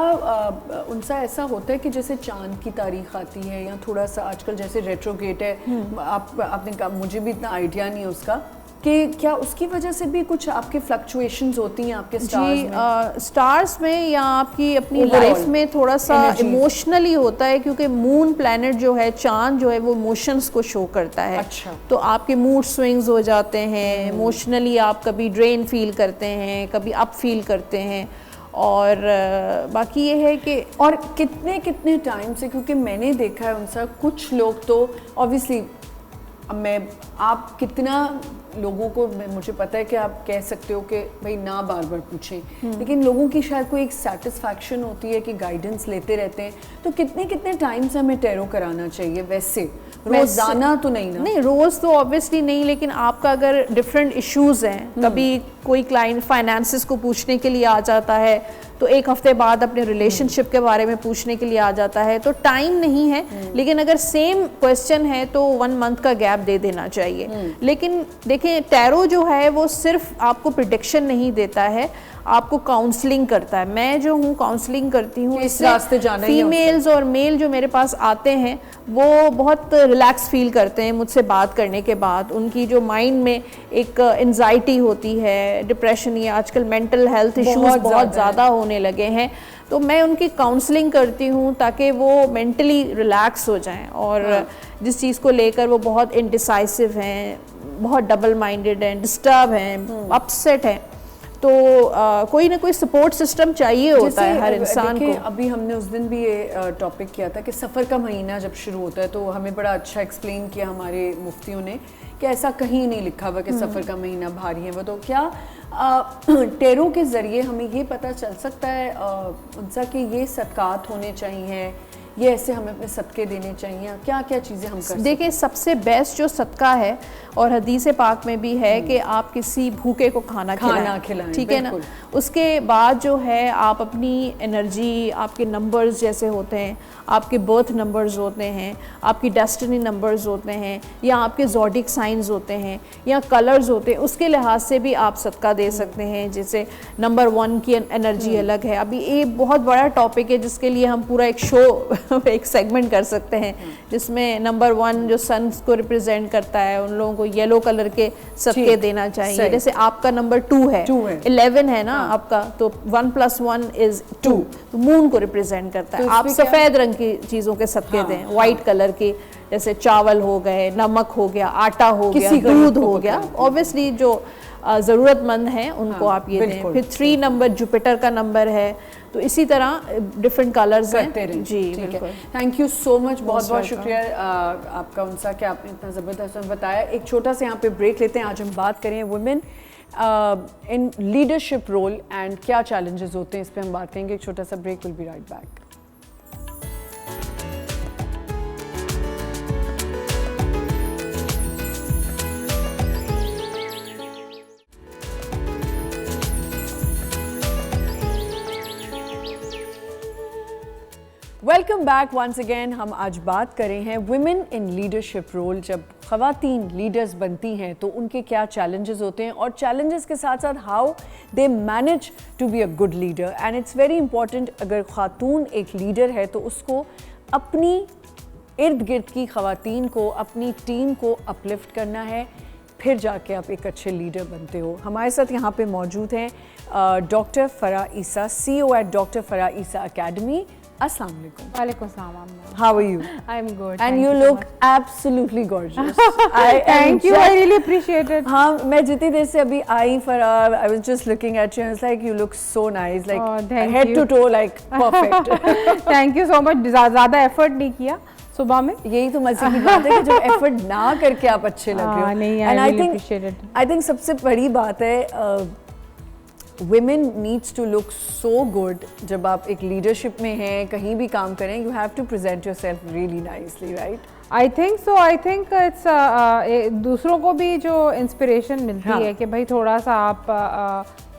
उनसा ऐसा होता है कि जैसे चांद की तारीख आती है या थोड़ा सा आजकल जैसे रेट्रोगेट है, आपने कहा, मुझे भी इतना आइडिया नहीं है उसका, कि क्या उसकी वजह से भी कुछ आपके फ्लक्चुएशंस होती हैं आपके स्टार्स में? स्टार्स में या आपकी अपनी लाइफ में थोड़ा सा इमोशनली होता है, क्योंकि मून प्लैनेट जो है, चांद जो है वो इमोशंस को शो करता है। अच्छा। तो आपके मूड स्विंग्स हो जाते हैं, इमोशनली आप कभी ड्रेन फील करते हैं, कभी अप फील करते हैं। और बाकी ये है कि और कितने टाइम से, क्योंकि मैंने देखा है उनसा कुछ लोग तो ऑब्वियसली मैं आप कितना लोगों को, मुझे पता है कि आप कह सकते हो कि भाई ना बार बार पूछें, लेकिन लोगों की शायद कोई एक सेटिस्फैक्शन होती है कि गाइडेंस लेते रहते हैं, तो कितने कितने टाइम से हमें टैरो कराना चाहिए? वैसे रोजाना तो नहीं ना? नहीं, रोज़ तो ऑब्वियसली नहीं, लेकिन आपका अगर डिफरेंट इश्यूज़ हैं, कभी कोई क्लाइंट फाइनेंसिस को पूछने के लिए आ जाता है, तो एक हफ्ते बाद अपने रिलेशनशिप के बारे में पूछने के लिए आ जाता है, तो टाइम नहीं है। लेकिन अगर सेम क्वेश्चन है तो 1 मंथ का गैप दे देना चाहिए। लेकिन देखिए, टैरो जो है वो सिर्फ आपको प्रिडिक्शन नहीं देता है, आपको काउंसलिंग करता है। मैं जो हूँ काउंसलिंग करती हूँ, इस रास्ते जाना ही है फीमेल्स और मेल जो मेरे पास आते हैं वो बहुत रिलैक्स फील करते हैं मुझसे बात करने के बाद। उनकी जो माइंड में एक एंजाइटी होती है, डिप्रेशन, ये आजकल मेंटल हेल्थ इश्यूज बहुत ज़्यादा होने लगे हैं, तो मैं उनकी काउंसलिंग करती हूँ ताकि वो मेंटली रिलैक्स हो जाएं। और जिस चीज़ को लेकर वो बहुत इंडिसाइसिव हैं, बहुत डबल माइंडेड हैं, डिस्टर्ब हैं, अपसेट हैं, तो कोई ना कोई सपोर्ट सिस्टम चाहिए होता है हर इंसान को। अभी हमने उस दिन भी ये टॉपिक किया था कि सफ़र का महीना जब शुरू होता है, तो हमें बड़ा अच्छा एक्सप्लेन किया हमारे मुफ्तियों ने कि ऐसा कहीं नहीं लिखा हुआ कि सफ़र का महीना भारी है। वो तो क्या टैरो के ज़रिए हमें ये पता चल सकता है उनसा कि ये सदकात होने चाहिए, ये ऐसे हमें अपने सदके देने चाहिए, क्या क्या चीज़ें हम कर सकते हैं? देखिए, सबसे बेस्ट जो सदका है, और हदीस पाक में भी है कि आप किसी भूखे को खाना खिलाएं, ठीक है ना। उसके बाद जो है आप अपनी एनर्जी, आपके नंबर्स जैसे होते हैं, आपके बर्थ नंबर्स होते हैं, आपकी डेस्टिनी नंबर्स होते हैं, या आपके ज़ोडिक साइंस होते हैं, या कलर्स होते हैं, उसके लिहाज से भी आप सदका दे सकते हैं। जैसे नंबर 1 की एनर्जी अलग है। अभी ये बहुत बड़ा टॉपिक है जिसके लिए हम पूरा एक शो एक सेगमेंट कर सकते हैं, जिसमें नंबर 1 जो सन को रिप्रेजेंट करता है, उन लोगों को येलो कलर के सदके देना चाहिए। जैसे आपका नंबर 2 है, 11 है ना आपका, तो 1 + 1 = 2, तो मून को रिप्रेजेंट करता है। आप सफ़ेद रंग की चीज़ों के सदके दें, वाइट कलर की, जैसे चावल हो गए, नमक हो गया, आटा हो गया, दूध हो गया। ऑब्वियसली जो ज़रूरतमंद हैं उनको आप ये दें। फिर 3 नंबर जुपिटर का नंबर है, तो इसी तरह डिफरेंट कलर्स हैं जी। बिल्कुल, थैंक यू सो मच, बहुत बहुत शुक्रिया आपका उनसा कि आपने इतना ज़बरदस्त बताया। एक छोटा सा यहाँ पे ब्रेक लेते हैं। आज हम बात करें women in leadership role and क्या चैलेंजेस होते हैं, इस पर हम बात करेंगे। एक छोटा सा break, will be right back. Welcome back once again. हम आज बात कर रहे हैं वुमेन इन लीडरशिप रोल। जब ख़वातीन लीडर्स बनती हैं तो उनके क्या चैलेंजेस होते हैं, और चैलेंजेस के साथ साथ how they manage to be a good leader. And it's very important, अगर ख़ातून एक लीडर है तो उसको अपनी इर्द गिर्द की ख़वातीन को, अपनी टीम को अपलिफ्ट करना है, फिर जाके आप एक अच्छे लीडर बनते हो। हमारे साथ यहाँ पे मौजूद हैं doctor फ़रा Isa, CEO eight doctor फ़रा Isa academy. Assalamu alaikum. Walaikum salam. How are you? I'm good. And you look absolutely gorgeous. Thank you. I really appreciate it. हाँ, मैं जितनी देर से अभी आई Farah, I was just looking at you and it's like you look so nice, like head to toe, like perfect. Thank you so much. ज़्यादा effort नहीं किया सुबह में। यही तो मजे की बात है कि जब एफर्ट ना करके आप अच्छे लग रहे हो। नहीं, I really appreciate it. I think सबसे बड़ी बात है women needs to look so good। जब आप एक लीडरशिप में हैं, कहीं भी काम करें, you have to present yourself really nicely, right? I think so. I think it's दूसरों को भी जो इंस्पिरेशन मिलती है कि भाई थोड़ा सा आप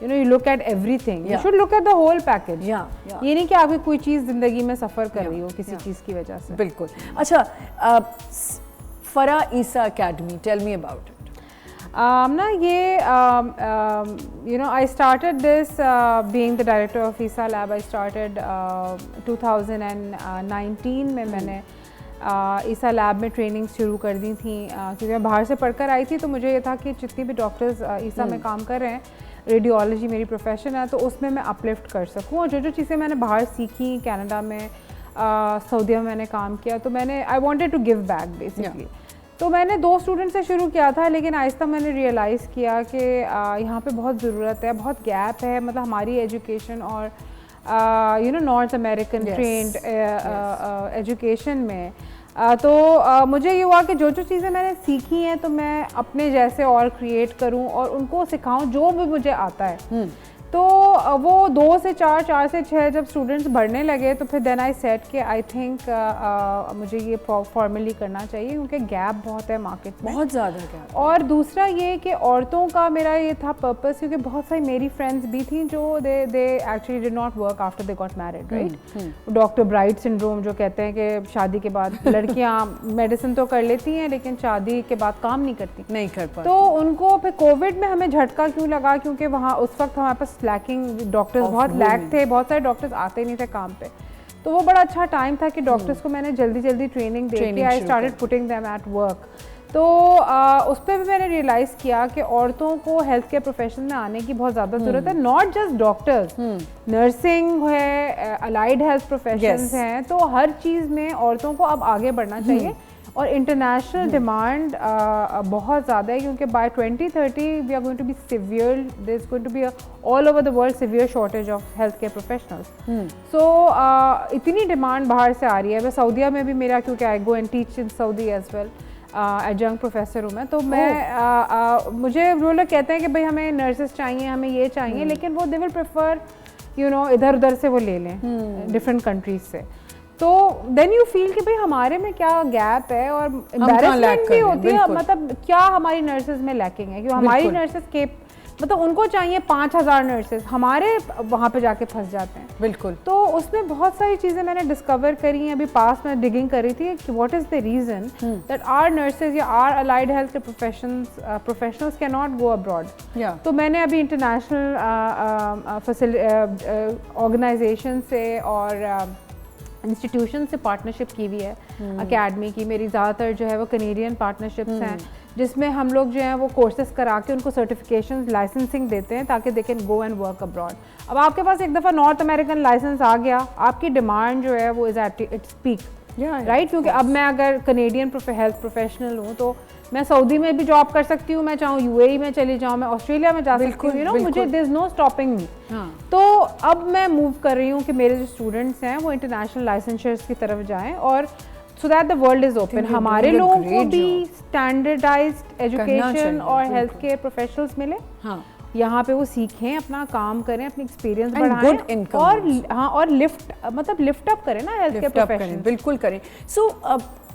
you know, you look at everything. You should look at the whole package. ये नहीं कि आपकी कोई चीज़ ज़िंदगी में सफ़र कर रही हो किसी चीज़ की वजह से। बिल्कुल। अच्छा, फ़रा ईसा academy, tell me about it. ना ये you know, I started this being the director of Isa Lab. I started 2019 में मैंने ईसा लैब में ट्रेनिंग शुरू कर दी थी, क्योंकि मैं बाहर से पढ़कर आई थी, तो मुझे ये था कि जितनी भी डॉक्टर्स ईसा में काम कर रहे हैं, रेडियोलॉजी मेरी प्रोफेशन है, तो उसमें मैं अपलिफ्ट कर सकूँ। और जो जो चीज़ें मैंने बाहर सीखी, कनाडा में, सऊदीया में मैंने काम किया, तो मैंने I wanted to give back basically. तो मैंने 2 स्टूडेंट से शुरू किया था, लेकिन आहिस्ता मैंने रियलाइज़ किया कि यहाँ पे बहुत ज़रूरत है, बहुत गैप है, मतलब हमारी एजुकेशन और you know north American trend education में मुझे ये हुआ कि जो चीज़ें मैंने सीखी हैं तो मैं अपने जैसे और क्रिएट करूं और उनको सिखाऊं जो भी मुझे आता है। तो वो 2 से 4, 4 से 6 जब स्टूडेंट्स बढ़ने लगे तो फिर देन आई सेट कि आई थिंक मुझे ये फॉर्मली करना चाहिए क्योंकि गैप बहुत है मार्केट में, बहुत ज़्यादा गैप। और दूसरा ये कि औरतों का मेरा ये था पर्पस, क्योंकि बहुत सारी मेरी फ्रेंड्स भी थी जो they actually did not work after they got married, right. Doctor bride syndrome जो कहते हैं कि शादी के बाद लड़कियां मेडिसिन तो कर लेती हैं लेकिन शादी के बाद काम नहीं करती, नहीं कर पाती। तो उनको फिर कोविड में हमें झटका क्यों लगा, क्योंकि वहाँ उस वक्त हमारे पास लैकिंग डॉक्टर्स बहुत लैक थे, बहुत सारे डॉक्टर्स आते नहीं थे काम पे। तो वो बड़ा अच्छा टाइम था कि डॉक्टर्स को मैंने जल्दी जल्दी ट्रेनिंग दे के I started putting them at work. तो उस पर भी मैंने रियलाइज़ किया कि औरतों को हेल्थ केयर प्रोफेशन में आने की बहुत ज़्यादा ज़रूरत है, नॉट जस्ट डॉक्टर्स, नर्सिंग है, अलाइड हेल्थ प्रोफेशंस हैं, तो हर चीज़ में औरतों को अब आगे बढ़ना चाहिए। और इंटरनेशनल डिमांड बहुत ज़्यादा है क्योंकि by 2030 we are going to be severe, there is going to be all over the world severe shortage of health care professionals. So इतनी डिमांड बाहर से आ रही है। मैं सऊदीया में भी मेरा, क्योंकि I go and teach in Saudi as well, adjunct professor हूँ मैं, तो मैं मुझे वो लोग कहते हैं कि भाई हमें नर्सेस चाहिए, हमें ये चाहिए, लेकिन वो they will prefer you know इधर उधर से वो ले लें डिफरेंट कंट्रीज से। तो देन यू फील कि भाई हमारे में क्या गैप है और एम्बैरेसमेंट भी होती है, मतलब क्या हमारी नर्सेज में लैकिंग है, क्योंकि हमारी नर्सेज के मतलब उनको चाहिए 5000 नर्सेज, हमारे वहाँ पे जाके फंस जाते हैं। बिल्कुल। तो उसमें बहुत सारी चीज़ें मैंने डिस्कवर करी हैं, अभी पास में डिगिंग करी थी कि what is the reason that our nurses या आवर अलाइड हेल्थ के professionals can not go abroad. तो मैंने अभी इंटरनेशनल ऑर्गेनाइजेशन से और इंस्टीट्यूशन से पार्टनरशिप की हुई है, अकेडमी की। मेरी ज़्यादातर जो है वो कनेडियन पार्टनरशिप्स हैं जिसमें हम लोग जो हैं वो कोर्सेज करा के उनको सर्टिफिकेशन लाइसेंसिंग देते हैं ताकि they can go and work abroad. अब आपके पास एक दफ़ा नॉर्थ अमेरिकन लाइसेंस आ गया, आपकी डिमांड जो है वो is at its peak, right. क्योंकि अब मैं अगर कनेडियन हेल्थ प्रोफेशनल हूँ तो मैं सऊदी में भी जॉब कर सकती हूँ, मैं चाहूँ यूएई में चली जाऊँ, मैं ऑस्ट्रेलिया में जा सकती हूँ, यू नो, मुझे there is no stopping me. तो अब मैं मूव कर रही हूँ कि मेरे जो स्टूडेंट्स हैं वो इंटरनेशनल लाइसेंसर्स की तरफ जाएं और so that the world is open, हमारे लोगों को भी स्टैंडर्डाइज्ड एजुकेशन और हेल्थ केयर प्रोफेशनल्स मिले, यहाँ पे वो सीखें, अपना काम करें, अपनी एक्सपीरियंस बढ़ाएं और लिफ्ट अप करें ना हेल्थ केयर प्रोफेशन, बिल्कुल करें। सो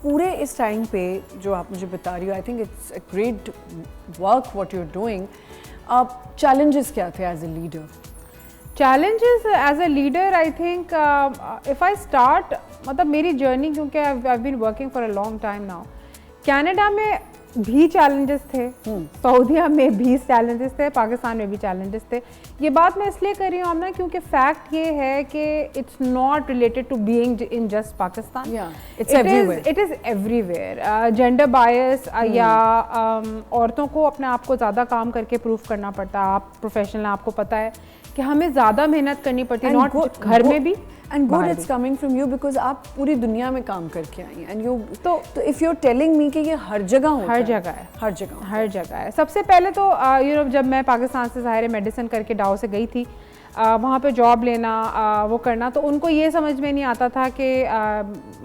पूरे इस टाइम पे जो आप मुझे बता रही हो, I think it's a great work what you are doing. Challenges क्या थे as a leader? Challenges as a leader, I think if I start, मतलब मेरी जर्नी, क्योंकि I have been working for a long time now, Canada में भी challenges थे, सऊदीया में भी चैलेंजेस थे, पाकिस्तान में भी चैलेंजेस थे। ये बात मैं इसलिए कर रही हूँ आमना क्योंकि फैक्ट ये है कि it's not related to being in just Pakistan, it is everywhere. Gender bias या औरतों को अपने आप को ज़्यादा काम करके प्रूव करना पड़ता है। आप प्रोफेशनल, आपको पता है कि हमें ज़्यादा मेहनत करनी पड़ती है, नॉट घर में भी। And good it's coming from you because आप पूरी दुनिया में काम करके आई हैं and you तो if you're telling me कि ये हर जगह होता हर जगह है, हर जगह है। सबसे पहले तो यू नो जब मैं पाकिस्तान से ज़ाहिर है मेडिसिन करके डाउ से गई थी, वहाँ पे जॉब लेना, वो करना, तो उनको ये समझ में नहीं आता था कि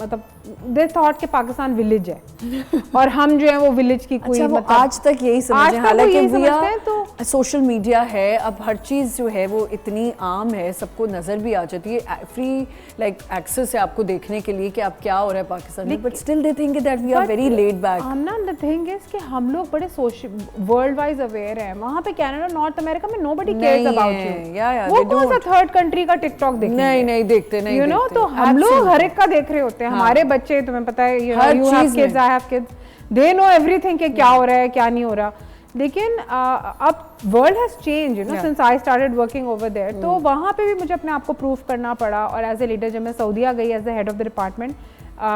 मतलब दे थॉट कि पाकिस्तान विलेज है और हम जो है वो विलेज की कोई, मतलब आज तक यही समझते हैं, हालांकि तो सोशल मीडिया है, अब हर चीज़ जो है वो इतनी आम है, सबको नज़र भी आ जाती है, फ्री लाइक एक्सेस है आपको देखने के लिए कि आप क्या हो रहा है पाकिस्तान में, but still they think that we are very laid back. The thing is कि हम लोग बड़े सोशल वर्ल्ड वाइज अवेयर हैं। वहाँ पे कनाडा, नॉर्थ अमेरिका में नोबडी केयर्स अबाउट यू, वो कौन सा थर्ड कंट्री का टिकटॉक देखते हैं? नहीं देखते, नहीं यू नो। तो हम लोग हर एक का देख रहे होते हैं, हमारे बच्चे, तुम्हें पता है, you have kids, I have kids, they know everything कि क्या हो रहा है क्या नहीं हो रहा। लेकिन अब world has change, you know, since I started working over there. तो वहाँ पे भी मुझे अपने आप को प्रूव करना पड़ा। और एज ए लीडर जब मैं सऊदीया गई as the head of the department,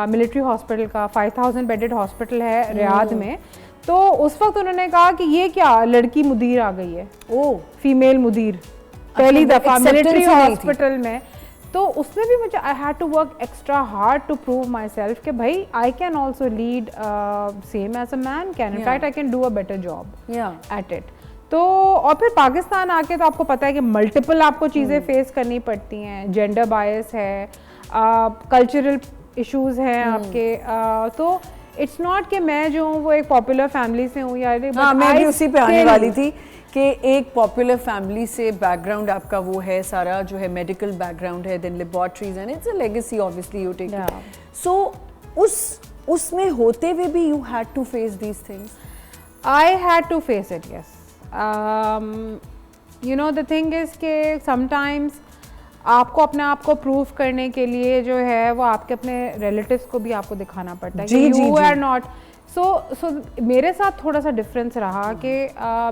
military hospital का 5000 बेडेड हॉस्पिटल है रियाद में, तो उस वक्त उन्होंने कहा कि ये क्या लड़की मुदीर आ गई है, फीमेल मुदीर, पहली दफ़ा मिलिट्री हॉस्पिटल में। तो उसमें भी मुझे I had to work extra hard to prove myself कि भाई I can also lead same as a man can, in fact I can do a better job at it. तो और फिर पाकिस्तान आके तो आपको पता है कि मल्टीपल आपको चीज़ें फेस करनी पड़ती हैं, जेंडर बायस है, कल्चरल इश्यूज हैं आपके, तो इट्स नॉट कि मैं जो हूँ वो एक पॉपुलर फैमिली से हूँ या हाँ, मैं भी उसी पे आने वाली थी कि एक पॉपुलर फैमिली से बैकग्राउंड आपका वो है सारा जो है, मेडिकल बैकग्राउंड है, then laboratories and it's a legacy obviously you take. So उसमें होते हुए भी you had to face these things? I had to face it, yes. You know the thing is कि समटाइम्स आपको अपने आप को प्रूव करने के लिए जो है वो आपके अपने रिलेटिव्स को भी आपको दिखाना पड़ता है कि यू आर नॉट सो मेरे साथ थोड़ा सा डिफरेंस रहा कि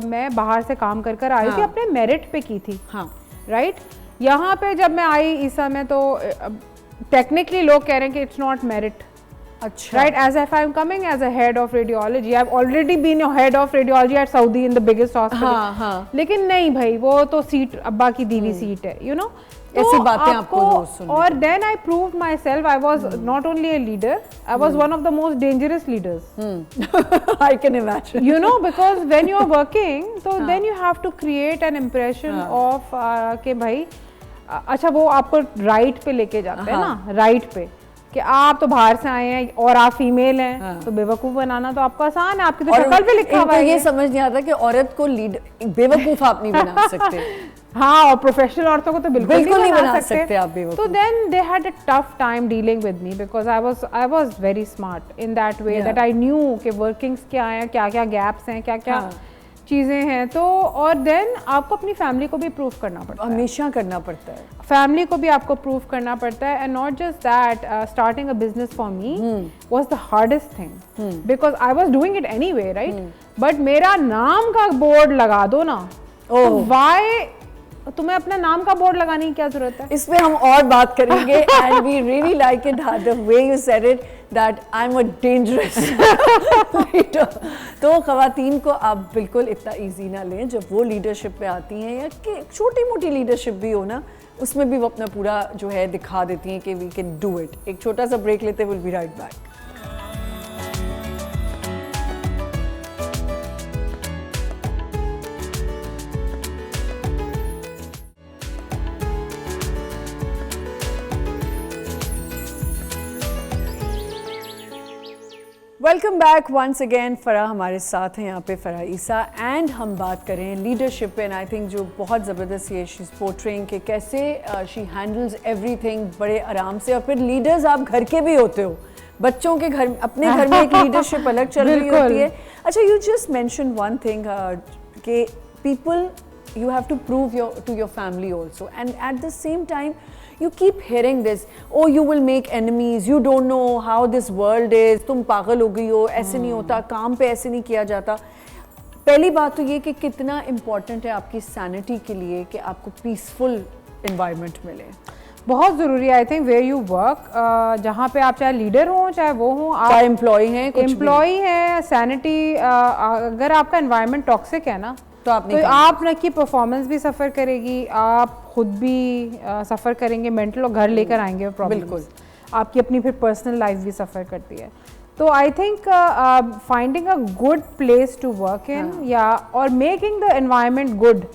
मैं बाहर से काम कर कर आई थी, अपने मेरिट पे की थी, हाँ राइट। यहाँ पे जब मैं आई ईसा में तो टेक्निकली लोग कह रहे हैं कि इट्स नॉट मेरिट, अच्छा, right? As if I'm coming as a head of radiology, I've already been a head of radiology at Saudi in the biggest hospital. हाँ. लेकिन नहीं भाई, वो तो सीट अब्बा की दी हुई सीट है, you know. ऐसी बातें आपको रोज सुनने और then I proved myself. I was not only a leader, I was one of the most dangerous leaders. I can imagine. You know, because when you're working, so then you have to create an impression of कि भाई अच्छा वो आपको right पे लेके जाते हैं ना, राइट पे कि आप तो बाहर से आए हैं और आप फीमेल हैं, तो बेवकूफ बनाना तो आपको आसान है, आपकी तो शक्ल पे लिखा हुआ है। ये समझ नहीं आता कि औरत को लीड बेवकूफ आप नहीं बना सकते। हाँ, और प्रोफेशनल औरतों को तो बिल्कुल नहीं बना सकते आप बेवकूफ। तो then they had a tough time dealing with me because I was very smart in that way that I knew कि वर्किंग्स क्या हैं, क्या क्या गैप्स हैं, क्या क्या चीज़ें हैं। तो और देन आपको अपनी फैमिली को भी प्रूव करना पड़ता है, हमेशा करना पड़ता है, फैमिली को भी आपको प्रूव करना पड़ता है। And not just that, starting a business for me was the hardest thing because I was doing it anyway, right. But मेरा नाम का बोर्ड लगा दो ना, तो व्हाई तुम्हें अपने नाम का बोर्ड लगाने की क्या जरूरत है? इस पे हम और बात करेंगे। And we really like it the way you said it that I am a dangerous leader. तो खवातीन को आप बिल्कुल इतना इजी ना लें जब वो लीडरशिप पे आती हैं, या कि छोटी मोटी लीडरशिप भी हो ना, उसमें भी वो अपना पूरा जो है दिखा देती हैं कि वी कैन डू इट। एक छोटा सा ब्रेक लेते, will be right back. Welcome back once again. Farah हमारे साथ हैं यहाँ पे, फ़रा ईसा, एंड हम बात करें लीडरशिप पे। एंड आई थिंक जो बहुत ज़बरदस्त ये शी इज़ पोर्ट्रेइंग कि कैसे शी हैंडल्स एवरीथिंग बड़े आराम से। और फिर लीडर्स आप घर के भी होते हो, बच्चों के घर, अपने घर में एक लीडरशिप अलग चल रही होती है। अच्छा, you just mention one thing कि people you have to prove to your family also, and at the same time you keep hearing this, oh you will make enemies, you don't know how this world is, तुम पागल हो गई हो, ऐसे नहीं होता, काम पे ऐसे नहीं किया जाता। पहली बात तो ये कि कितना इम्पोर्टेंट है आपकी सैनिटी के लिए कि आपको पीसफुल इन्वायरमेंट मिले। बहुत ज़रूरी है I think where you work, जहाँ पे आप चाहे लीडर हो चाहे वो हो, आप एम्प्लॉय हैं, एम्प्लॉय हैं, सैनिटी, अगर आपका एनवायरनमेंट टॉक्सिक है ना तो आप ना की परफॉर्मेंस भी सफ़र करेगी, आप खुद भी सफ़र करेंगे, मेंटल और घर लेकर आएंगे प्रॉब्लम्स, आपकी अपनी फिर पर्सनल लाइफ भी सफ़र करती है। तो I think finding a good place to work in या और making the environment good,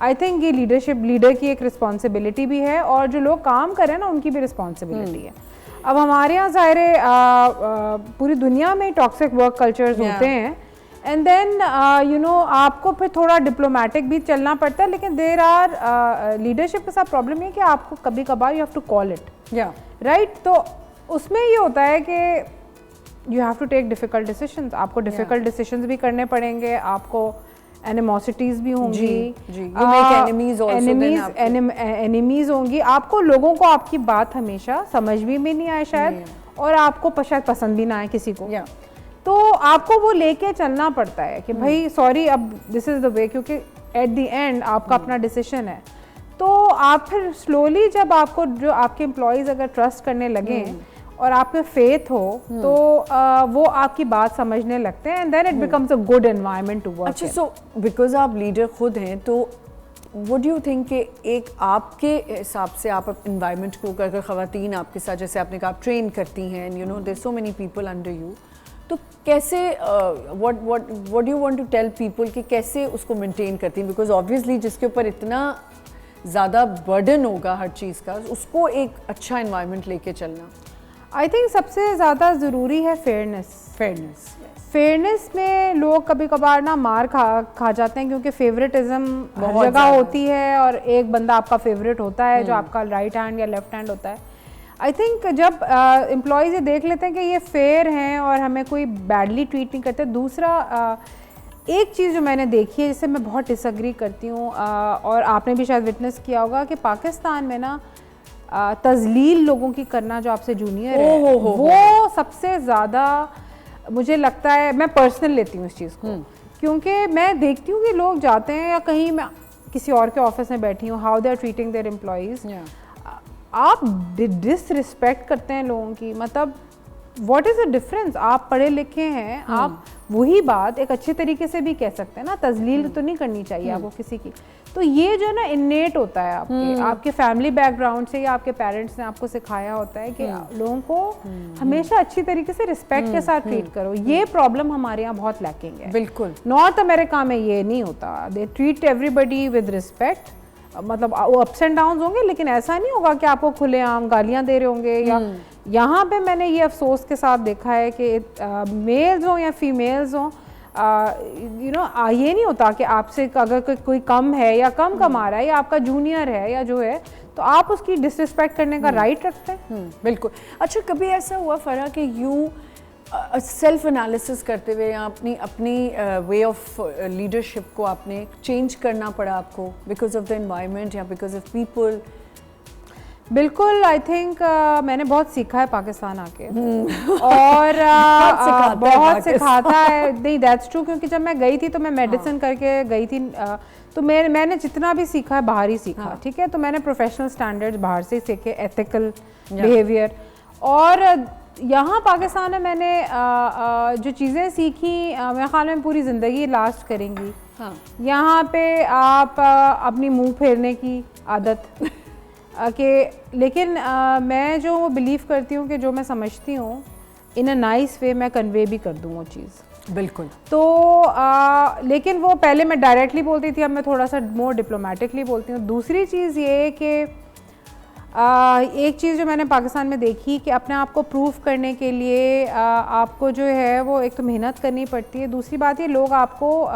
I think ये लीडरशिप, लीडर की एक रिस्पॉन्सिबिलिटी भी है और जो लोग काम करें ना उनकी भी रिस्पॉन्सिबिलिटी है। अब हमारे यहाँ ज़ाहिर पूरी दुनिया में टॉक्सिक वर्क कल्चर्स होते हैं, एंड देन यू नो आपको फिर थोड़ा डिप्लोमेटिक भी चलना पड़ता है, लेकिन देर आर लीडरशिप के साथ प्रॉब्लम ये कि आपको कभी कभार you have to call it, right. तो उसमें ये होता है कि you have to take difficult decisions, आपको डिफ़िकल्ट डिसीजंस भी करने पड़ेंगे, आपको एनिमोसिटीज़ भी होंगी, एनिमीज होंगी, आपको लोगों को आपकी बात हमेशा समझ भी नहीं आए शायद, और आपको शायद पसंद भी ना आए किसी को, तो आपको वो लेके चलना पड़ता है कि भाई सॉरी अब दिस इज़ द वे, क्योंकि एट द एंड आपका अपना डिसीजन है। तो आप फिर स्लोली जब आपको जो आपके एम्प्लॉयज़ अगर ट्रस्ट करने लगे और आप में फेथ हो तो वो आपकी बात समझने लगते हैं, and then it becomes a good environment to work. अच्छा, सो बिकॉज आप लीडर खुद हैं, तो व्हाट डू यू थिंक कि एक आपके हिसाब से आप एनवायरनमेंट को अगर ख़वातीन आपके साथ, जैसे आपने कहा आप ट्रेन करती हैं, you know there so many people under you, तो कैसे what you want to tell people कि कैसे उसको मेंटेन करती हैं? बिकॉज ऑब्वियसली जिसके ऊपर इतना ज़्यादा बर्डन होगा हर चीज़ का, उसको एक अच्छा एनवायरनमेंट लेके चलना। आई थिंक सबसे ज़्यादा ज़रूरी है फेयरनेस में लोग कभी कभार ना मार खा जाते हैं, क्योंकि फेवरेटिज्म हर जगह होती है और एक बंदा आपका फेवरेट होता है जो आपका राइट हैंड या लेफ्ट हैंड होता है। आई थिंक जब एम्प्लॉयज़ ये देख लेते हैं कि ये फेयर हैं और हमें कोई बैडली ट्रीट नहीं करते। दूसरा एक चीज़ जो मैंने देखी है जिससे मैं बहुत डिसएग्री करती हूँ और आपने भी शायद विटनेस किया होगा कि पाकिस्तान में ना तजलील लोगों की करना जो आपसे जूनियर है वो सबसे ज़्यादा मुझे लगता है, मैं पर्सनल लेती हूँ इस चीज़ को, क्योंकि मैं देखती हूँ कि लोग जाते हैं या कहीं मैं किसी और के ऑफिस में बैठी हूँ, how they are treating their employees, आप डिसरिस्पेक्ट करते हैं लोगों की। मतलब व्हाट इज़ द डिफरेंस? आप पढ़े लिखे हैं, आप वही बात एक अच्छे तरीके से भी कह सकते हैं ना, तजलील तो नहीं करनी चाहिए आपको किसी की। तो ये जो ना इन्नेट होता है आपके फैमिली बैकग्राउंड से या आपके पेरेंट्स ने आपको सिखाया होता है कि लोगों को हमेशा अच्छी तरीके से रिस्पेक्ट के साथ ट्रीट करो। ये प्रॉब्लम हमारे यहाँ बहुत लैकिंग है। बिल्कुल नॉर्थ अमेरिका में ये नहीं होता, they treat everybody with respect. मतलब वो अप्स एंड डाउन होंगे लेकिन ऐसा नहीं होगा कि आपको खुलेआम गालियाँ दे रहे होंगे। या यहाँ पे मैंने ये अफसोस के साथ देखा है कि मेल्स हों या फीमेल्स हों, यू नो ये नहीं होता कि आपसे अगर कोई कम है या कम कमा रहा है या आपका जूनियर है या जो है तो आप उसकी डिसरिस्पेक्ट करने का राइट रखते हैं। बिल्कुल। अच्छा, कभी ऐसा हुआ फरा कि यू सेल्फ एनालिसिस करते हुए या अपनी वे ऑफ लीडरशिप को आपने चेंज करना पड़ा आपको बिकॉज ऑफ द एनवायरनमेंट या बिकॉज ऑफ पीपल? बिल्कुल। आई थिंक मैंने बहुत सीखा है पाकिस्तान आके और बहुत सिखाता है। नहीं, दैट्स ट्रू, क्योंकि जब मैं गई थी तो मैं मेडिसिन करके गई थी, तो मैंने जितना भी सीखा है बाहर ही सीखा। ठीक है, तो मैंने प्रोफेशनल स्टैंडर्ड्स बाहर से सीखे, एथिकल बिहेवियर। और यहाँ पाकिस्तान में मैंने जो चीज़ें सीखी मेरे ख्याल में पूरी ज़िंदगी लास्ट करेंगी। यहाँ पे आप अपनी मुंह फेरने की आदत लेकिन मैं जो बिलीव करती हूँ कि जो मैं समझती हूँ इन अ नाइस वे मैं कन्वे भी कर दूँ वो चीज़। बिल्कुल। तो लेकिन वो पहले मैं डायरेक्टली बोलती थी, अब मैं थोड़ा सा मोर डिप्लोमेटिकली बोलती हूँ। दूसरी चीज़ ये कि एक चीज़ जो मैंने पाकिस्तान में देखी कि अपने आप को प्रूव करने के लिए आपको जो है वो एक तो मेहनत करनी पड़ती है, दूसरी बात ये लोग आपको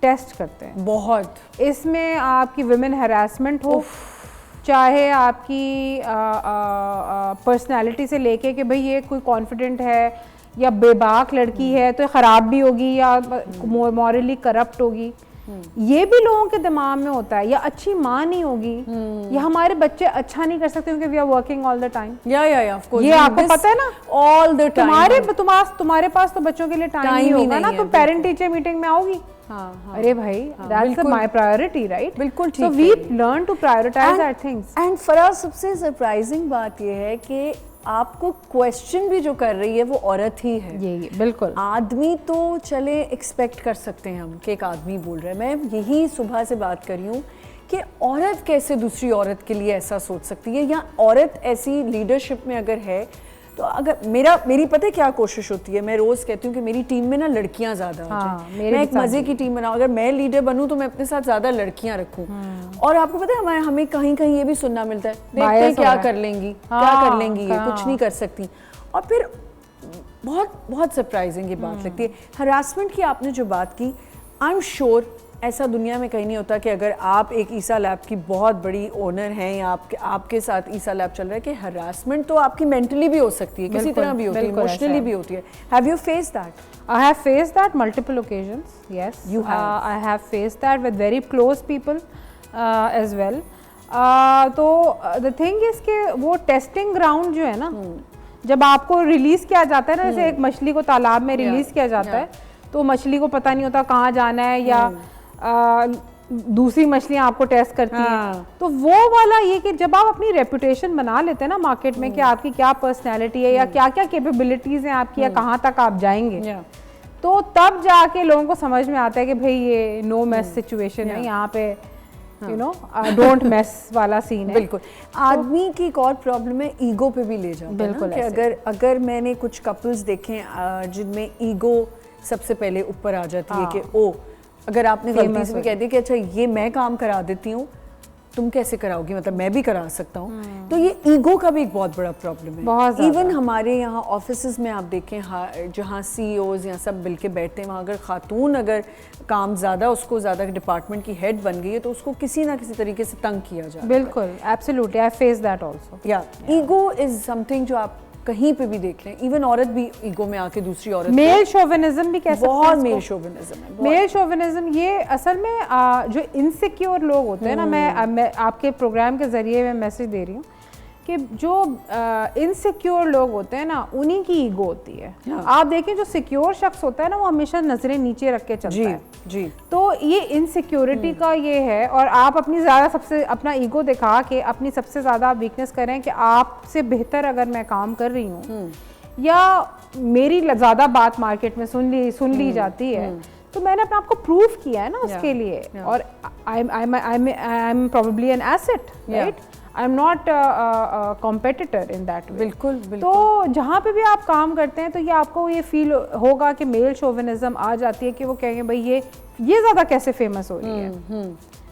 टेस्ट करते हैं बहुत। इसमें आपकी विमेन हैरेसमेंट हो, चाहे आपकी पर्सनैलिटी से लेके कि भाई ये कोई कॉन्फिडेंट है या बेबाक लड़की है तो ख़राब भी होगी या मॉरली करप्ट होगी, ये भी लोगों के दिमाग में होता है। या अच्छी माँ नहीं होगी, या हमारे बच्चे अच्छा नहीं कर सकते क्योंकि we are working all the time. या ऑफ कोर्स, ये आपको पता है ना, ऑल द टाइम तुम्हारे पास तो बच्चों के लिए टाइम नहीं होगा ना, तो पेरेंट टीचर मीटिंग में आओगी। अरे भाई, दैट्स माय प्रायोरिटी, राइट? बिल्कुल ठीक है। So we learn to prioritise our things. And Faraz, सबसे सरप्राइजिंग बात ये है कि आपको क्वेश्चन भी जो कर रही है वो औरत ही है। ये बिल्कुल। आदमी तो चले एक्सपेक्ट कर सकते हैं हम कि एक आदमी बोल रहा है। मैं यही सुबह से बात कर रही हूँ कि औरत कैसे दूसरी औरत के लिए ऐसा सोच सकती है, या औरत ऐसी लीडरशिप में अगर है तो अगर मेरी पता है क्या कोशिश होती है, मैं रोज़ कहती हूँ कि मेरी टीम में ना लड़कियाँ ज़्यादा हो जाएं। मैं एक मज़े की टीम बनाऊँ, अगर मैं लीडर बनूँ तो मैं अपने साथ ज़्यादा लड़कियाँ रखूँ। और आपको पता है हमें कहीं कहीं ये भी सुनना मिलता है, देखते हैं क्या कर लेंगी, क्या कर लेंगी, ये कुछ नहीं कर सकती। और फिर बहुत बहुत सरप्राइजिंग ये बात लगती है। हरासमेंट की आपने जो बात की, आई एम श्योर ऐसा दुनिया में कहीं नहीं होता कि अगर आप एक ईसा लैब की बहुत बड़ी ओनर हैं या आपके साथ ईसा लैब चल रहा है कि हरासमेंट तो आपकी मेंटली भी हो सकती है, किसी तरह भी होती है, इमोशनली भी होती है। Have you faced that? I have faced that multiple occasions, yes you have. I have faced that with very close people as well. तो द थिंग इज कि वो टेस्टिंग ग्राउंड जो है ना, जब आपको रिलीज किया जाता है ना, जैसे एक मछली को तालाब में रिलीज किया जाता है तो मछली को पता नहीं होता कहाँ जाना है, या दूसरी मछलियाँ आपको टेस्ट करती हैं। तो वो वाला ये कि जब आप अपनी रेपुटेशन बना लेते हैं ना मार्केट में कि आपकी क्या पर्सनैलिटी है या क्या क्या कैपेबिलिटीज़ हैं आपकी या कहाँ तक आप जाएंगे, तो तब जाके लोगों को समझ में आता है कि भाई ये नो मेस सिचुएशन है, यहाँ पे यू नो डोंट मेस वाला सीन है। बिल्कुल। आदमी की एक और प्रॉब्लम है, ईगो पे भी ले जाता है कि अगर मैंने कुछ कपल्स देखे जिनमें ईगो सबसे पहले ऊपर आ जाती है कि ओ, अगर आपने गलती से भी कह दिया कि अच्छा ये मैं काम करा देती हूँ, तुम कैसे कराओगी, मतलब मैं भी करा सकता हूँ। तो ये ईगो का भी एक बहुत बड़ा प्रॉब्लम है। बहुत ज़्यादा। इवन हमारे यहाँ ऑफिसेज में आप देखें, जहाँ CEOs या सब मिल के बैठते हैं, वहाँ अगर खातून अगर काम ज़्यादा, उसको ज़्यादा डिपार्टमेंट की हेड बन गई है, तो उसको किसी ना किसी तरीके से तंग किया जाता है। बिल्कुल, absolutely, I face that also. या ईगो इज समथिंग जो आप कहीं पे भी देख लें, इवन औरत भी ईगो में आके दूसरी औरत मेल शोविनिज्म भी कह सकते हैं बहुत इसको। मेल शोविनिज्म है, बहुत। मेल शोविनिज्म ये असल में जो इनसिक्योर लोग होते हैं ना, मैं आपके प्रोग्राम के ज़रिए मैं मैसेज दे रही हूँ कि जो इनसिक्योर लोग होते हैं ना, उन्हीं की ईगो होती है। आप देखें जो सिक्योर शख्स होता है ना, वो हमेशा नजरें नीचे रख के चलता है। जी। तो ये इनसिक्योरिटी का ये है, और आप अपनी ज़्यादा सबसे अपना ईगो दिखा के अपनी सबसे ज़्यादा वीकनेस करें कि आपसे बेहतर अगर मैं काम कर रही हूँ या मेरी ज़्यादा बात मार्केट में सुन ली जाती है, तो मैंने अपने आप को प्रूव किया है ना उसके लिए, और I M probably an asset, right? I am not competitor in that वे। बिल्कुल। तो जहाँ पे भी आप काम करते हैं, तो ये आपको ये फील होगा कि मेल शोविनिज्म आ जाती है कि वो कहेंगे भाई ये ज़्यादा कैसे फेमस हो रही है,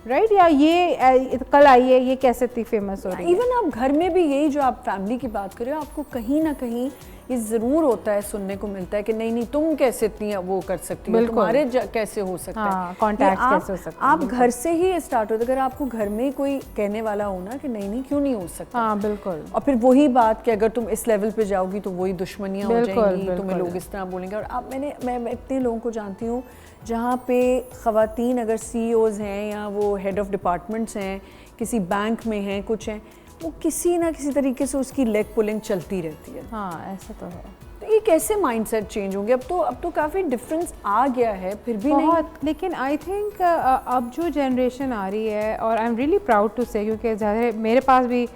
राइट? या ये कल आई है, ये कैसे इतनी फेमस हो रही है। इवन आप घर में भी यही, जो आप फैमिली की बात कर रहे हो, आपको कहीं ना कहीं ये ज़रूर होता है, सुनने को मिलता है कि नहीं तुम कैसे इतनी वो कर सकती हो, तुम्हारे कैसे हो सकता है, कॉन्टैक्ट कैसे हो सकता है। आप घर से ही स्टार्ट होता है। अगर आपको घर में कोई कहने वाला हो ना कि नहीं क्यों नहीं हो सकता, हाँ बिल्कुल। और फिर वही बात कि अगर तुम इस लेवल पे जाओगी तो वही दुश्मनियाँ हो जाएंगी, तुम्हें लोग इस तरह बोलेंगे। और आप मैं इतने लोगों को जानती हूँ जहाँ पे ख़वातीन अगर CEOs हैं या वो हेड ऑफ डिपार्टमेंट्स हैं, किसी बैंक में हैं, कुछ हैं, वो किसी ना किसी तरीके से उसकी लेग पुलिंग चलती रहती है। हाँ ऐसा तो है। तो ये कैसे माइंडसेट चेंज होंगे? अब तो काफ़ी डिफरेंस आ गया है, फिर भी बहुत नहीं। लेकिन आई थिंक अब जो जनरेशन आ रही है, और I am really proud to say, क्योंकि ज़्यादा मेरे पास भी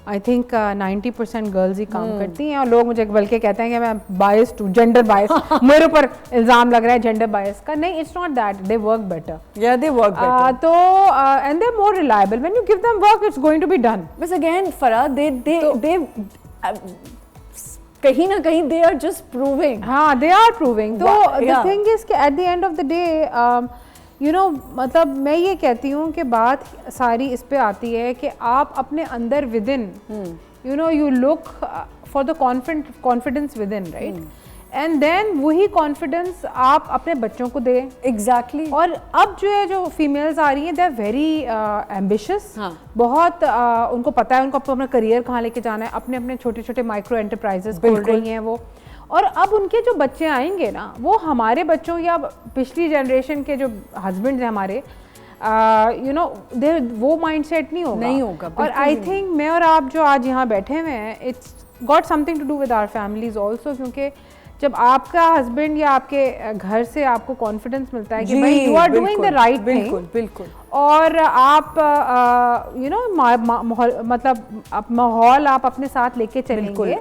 आई थिंक 90% गर्ल्स ही काम करती हैं, और लोग मुझे बल्कि कहते हैं कि मैं बायस्ड हूँ, जेंडर बायस मेरे ऊपर इल्ज़ाम लग रहा है जेंडर बायस का। नहीं, it's not that, they work better. या दे वर्क बेटर। तो and they are more reliable, when you give them work it's going to be done. बस अगेन फरा दे कहीं ना कहीं दे आर जस्ट प्रूविंग। हाँ, दे आर प्रूविंग। तो द थिंग इज कि at the end of the day you know, मतलब मैं ये कहती हूँ कि बात सारी इस पे आती है कि आप अपने अंदर within, you know, you look for the confidence within, right? And then वही कॉन्फिडेंस आप अपने बच्चों को दें। एग्जैक्टली। और अब जो फीमेल्स आ रही हैं, दे आर वेरी एम्बिशियस। बहुत उनको पता है उनको अपना करियर कहाँ लेके जाना है, अपने अपने छोटे छोटे माइक्रो एंटरप्राइजेस खोल रही हैं वो। और अब उनके जो बच्चे आएंगे ना, वो हमारे बच्चों या पिछली जनरेशन के जो हस्बैंड्स हैं हमारे, यू नो, वो माइंडसेट नहीं होगा। और आई थिंक मैं और आप जो आज यहाँ बैठे हुए हैं, it's got something to do with our families also, क्योंकि जब आपका हस्बैंड या आपके घर से आपको कॉन्फिडेंस मिलता है कि भाई you are doing the right thing, बिल्कुल, और आप यू नो मतलब माहौल आप अपने साथ लेके चलेंगे,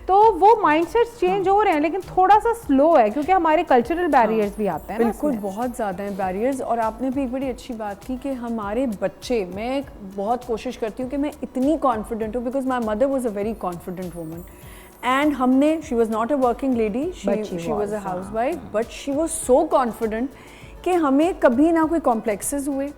तो वो माइंडसेट्स चेंज हो रहे हैं, लेकिन थोड़ा सा स्लो है क्योंकि हमारे कल्चरल बैरियर्स भी आते हैं। बिल्कुल, बहुत ज़्यादा हैं बैरियर्स। और आपने भी एक बड़ी अच्छी बात की कि हमारे बच्चे, मैं बहुत कोशिश करती हूँ कि मैं इतनी कॉन्फिडेंट हूँ, because my mother was a very confident woman, and हमने, she was not a working lady, she was a housewife, but she was so confident कि हमें कभी ना कोई कॉम्प्लेक्सेस हुए,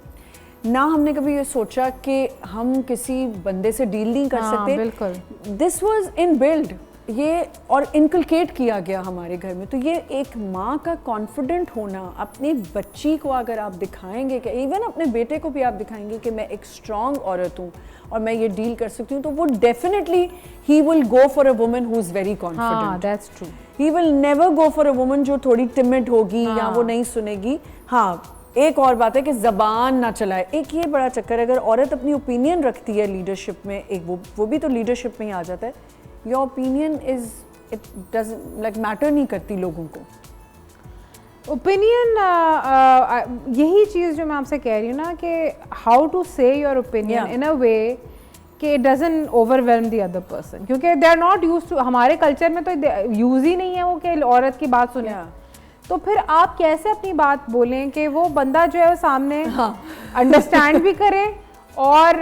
ना हमने कभी ये सोचा कि हम किसी बंदे से डील नहीं कर सकते। बिल्कुल, दिस वॉज इन बिल्ड, ये और इनकलकेट किया गया हमारे घर में। तो ये एक माँ का कॉन्फिडेंट होना, अपनी बच्ची को अगर आप दिखाएंगे कि, इवन अपने बेटे को भी आप दिखाएंगे कि मैं एक स्ट्रॉन्ग औरत हूँ और मैं ये डील कर सकती हूँ, तो वो definitely he will go for a woman who is very confident. That's true. He will never go for a woman जो थोड़ी टिमिड होगी या वो नहीं सुनेगी। हाँ, एक और बात है कि ज़बान ना चलाए, एक ये बड़ा चक्कर है। अगर औरत अपनी ओपिनियन रखती है लीडरशिप में, एक वो भी तो लीडरशिप में ही आ जाता है। Your opinion is, it doesn't like matter नहीं करती लोगों को। ओपिनियन यही चीज़ जो मैं आपसे कह रही हूँ ना, कि how to say your opinion in a way कि it doesn't overwhelm the other person, क्योंकि they are not used to, हमारे कल्चर में तो यूज ही नहीं है वो कि औरत की बात सुने। तो फिर आप कैसे अपनी बात बोलें कि वो बंदा जो है वो सामने अंडरस्टैंड भी करे और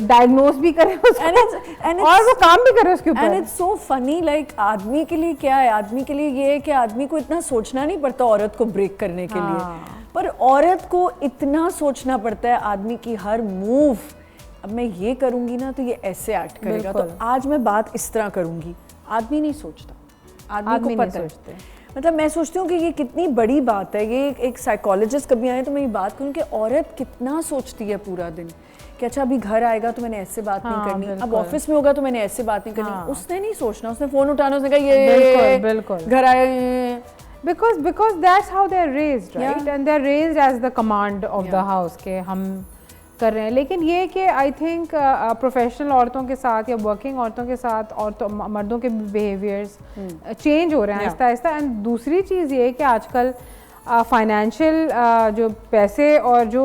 डायग्नोस भी करे उसको, और वो काम भी करे उसके ऊपर। And it's so funny, like आदमी के लिए क्या है, आदमी के लिए ये है कि आदमी को इतना सोचना नहीं पड़ता औरत को ब्रेक करने के लिए, पर औरत को इतना सोचना पड़ता है आदमी की हर मूव अब मैं ये करूँगी ना तो ये ऐसे एक्ट करेगा, तो बिल्कुल। आज मैं बात इस तरह करूँगी। आदमी नहीं सोचता, आदमी आदमी को नहीं पता है। सोचते। मतलब मैं सोचती हूँ कि ये कितनी बड़ी बात है। ये एक साइकोलॉजिस्ट कभी आए तो मैं ये बात करूँ कि औरत कितना सोचती है पूरा दिन कि अच्छा अभी घर आएगा तो मैंने ऐसे बात नहीं करनी, अब बिल्कुल। ऑफिस में होगा तो मैंने ऐसे बात नहीं करनी। उसने नहीं सोचना, उसने फोन उठाना, उसने कहा बिल्कुल, ये बिल्कुल। घर आए। because that's how they're raised, right? Yeah. And they're raised as the command of the Yeah. house के हम कर रहे हैं। लेकिन ये कि आई थिंक प्रोफेशनल औरतों के साथ या वर्किंग औरतों के साथ औरतों मर्दों के बिहेवियर्स चेंज हो रहे हैं आहिस्ता आहिस्ता। एंड दूसरी चीज़ ये कि आजकल फाइनेंशियल जो पैसे और जो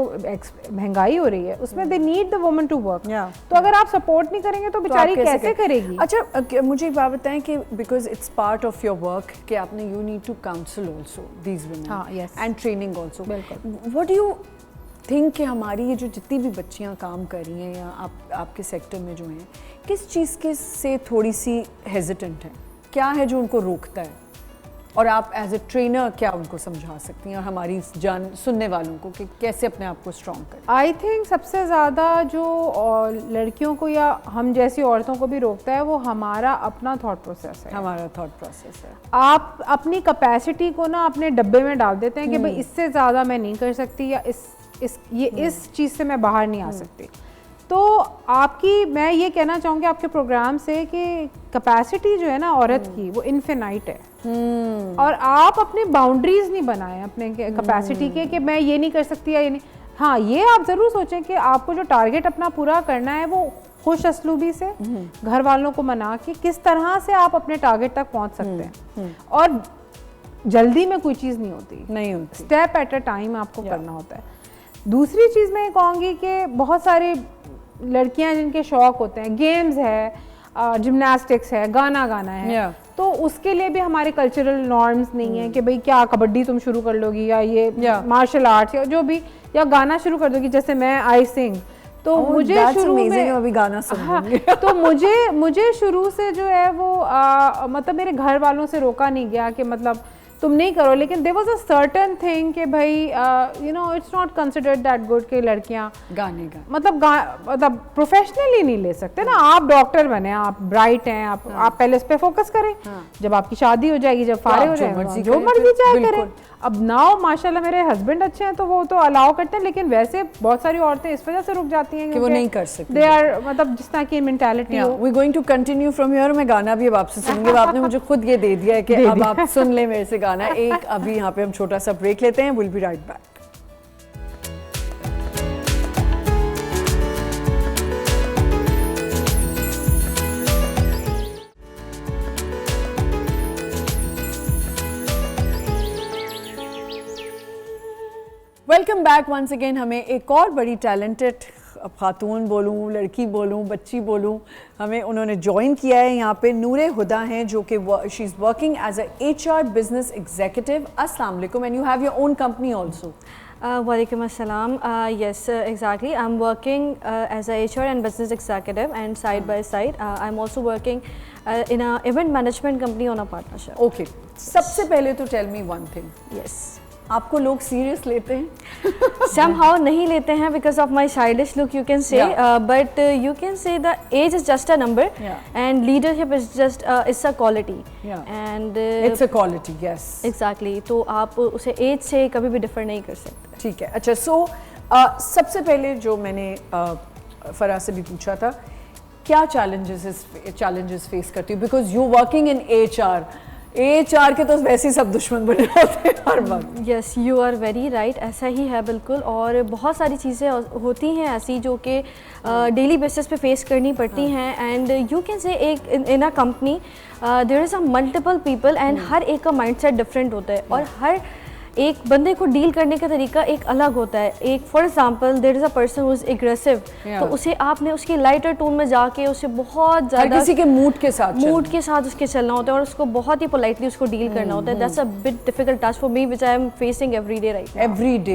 महंगाई हो रही है उसमें they need the woman to work. तो अगर आप सपोर्ट नहीं करेंगे तो बेचारी कैसे करेगी? अच्छा मुझे एक बात बताएं कि because it's part of your work कि आपने you need to counsel also these women and training also. What do you think कि हमारी ये जो जितनी भी बच्चियां काम कर रही हैं या आपके सेक्टर में जो हैं, किस चीज़ के से थोड़ी सी हेजिटेंट हैं? क्या है जो उनको रोकता है? और आप एज ए ट्रेनर क्या उनको समझा सकती हैं और हमारी सुनने वालों को कि कैसे अपने आप को स्ट्रॉन्ग करें? आई थिंक सबसे ज़्यादा जो लड़कियों को या हम जैसी औरतों को भी रोकता है वो हमारा अपना थॉट प्रोसेस है। हमारा थॉट प्रोसेस है। आप अपनी कैपेसिटी को ना अपने डब्बे में डाल देते हैं कि भाई इससे ज़्यादा मैं नहीं कर सकती या इस चीज़ से मैं बाहर नहीं आ सकती। तो आपकी मैं ये कहना चाहूँगी आपके प्रोग्राम से कि कैपेसिटी जो है ना औरत की वो इनफिनाइट है। और आप अपने बाउंड्रीज नहीं बनाएं अपने कैपेसिटी के कि मैं ये नहीं कर सकती या ये नहीं। हाँ, ये आप ज़रूर सोचें कि आपको जो टारगेट अपना पूरा करना है वो खुश असलूबी से घर वालों को मना के किस तरह से आप अपने टारगेट तक पहुँच सकते हैं। और जल्दी में कोई चीज़ नहीं होती, स्टेप एट अ टाइम आपको करना होता है। दूसरी चीज़ मैं ये कहूँगी कि बहुत सारी लड़कियां जिनके शौक होते हैं, गेम्स है, जिम्नास्टिक्स है, गाना गाना है, तो उसके लिए भी हमारे कल्चरल नॉर्म्स नहीं है कि भाई क्या कबड्डी तुम शुरू कर लोगी या ये मार्शल आर्ट्स या जो भी, या गाना शुरू कर दोगी जैसे मैं आई सिंग। तो मुझे शुरू में अभी गाना सुनूंगी। तो मुझे शुरू से जो है वो मतलब मेरे घर वालों से रोका नहीं गया कि मतलब तुम नहीं करो, लेकिन there was a certain thing कि भाई you know it's not considered that good कि लड़कियां गाने मतलब प्रोफेशनली नहीं ले सकते ना। आप डॉक्टर बने, आप ब्राइट हैं, आप पहले इस पे फोकस करें। जब आपकी शादी हो जाएगी, जब फारे हो जाएंगे, जो मर्जी चाहे करें। अब नाउ माशाल्लाह मेरे हस्बैंड अच्छे हैं तो वो तो अलाउ करते हैं, लेकिन वैसे बहुत सारी औरतें इस वजह से रुक जाती हैं कि वो नहीं कर सकती। दे आर मतलब जिस तरह की मेंटालिटी हो। We going to continue from here. मैं गाना भी अब आपसे सुनूंगी। अब आपने मुझे खुद ये दे दिया है कि अब आप सुन ले मेरे से गाना। एक अभी यहाँ पे हम छोटा सा ब्रेक लेते हैं। Will be right back. Welcome back once again. हमें एक और बड़ी टैलेंटेड खातून बोलूँ, लड़की बोलूँ, बच्ची बोलूँ, हमें उन्होंने ज्वाइन किया है यहाँ पे। नूरे हुदा हैं जो कि she is working as a HR business executive. अस्सलाम वालेकुम। And you have your own company also. Walaikum assalam. Yes, exactly. I'm working as a HR and business executive, and side by side, I'm also working in a event management company on a partnership. Okay. सबसे पहले तो tell me one thing. Yes. आपको लोग serious लेते हैं? Somehow नहीं लेते हैं because of my stylish look, you can say. But you can say the age is just a number, and leadership is just it's a quality. And it's a quality, yes. Exactly. तो आप उसे age से कभी भी differ नहीं कर सकते। ठीक है। अच्छा, so सबसे पहले जो मैंने फराह से भी पूछा था, क्या challenges फेस करती हो? Because you working in HR के तो वैसे ही सब दुश्मन बने होते हैं हर वक्त। Yes, you are very right. ऐसा ही है बिल्कुल। और बहुत सारी चीज़ें होती हैं ऐसी जो कि डेली बेसिस पे फेस करनी पड़ती हैं। एंड यू कैन से एक in a company there is a multiple people and हर एक का माइंडसेट डिफरेंट होता है और हर एक बंदे को डील करने का तरीका एक अलग होता है। एक for example there is a person who is aggressive, तो उसे आपने उसकी लाइटर टोन में जाके उसे बहुत ज़्यादा किसी के मूड के साथ उसके चलना होता है और उसको बहुत ही पोलाइटली उसको डील करना होता है। That's a bit difficult task for me which I am facing every day right now.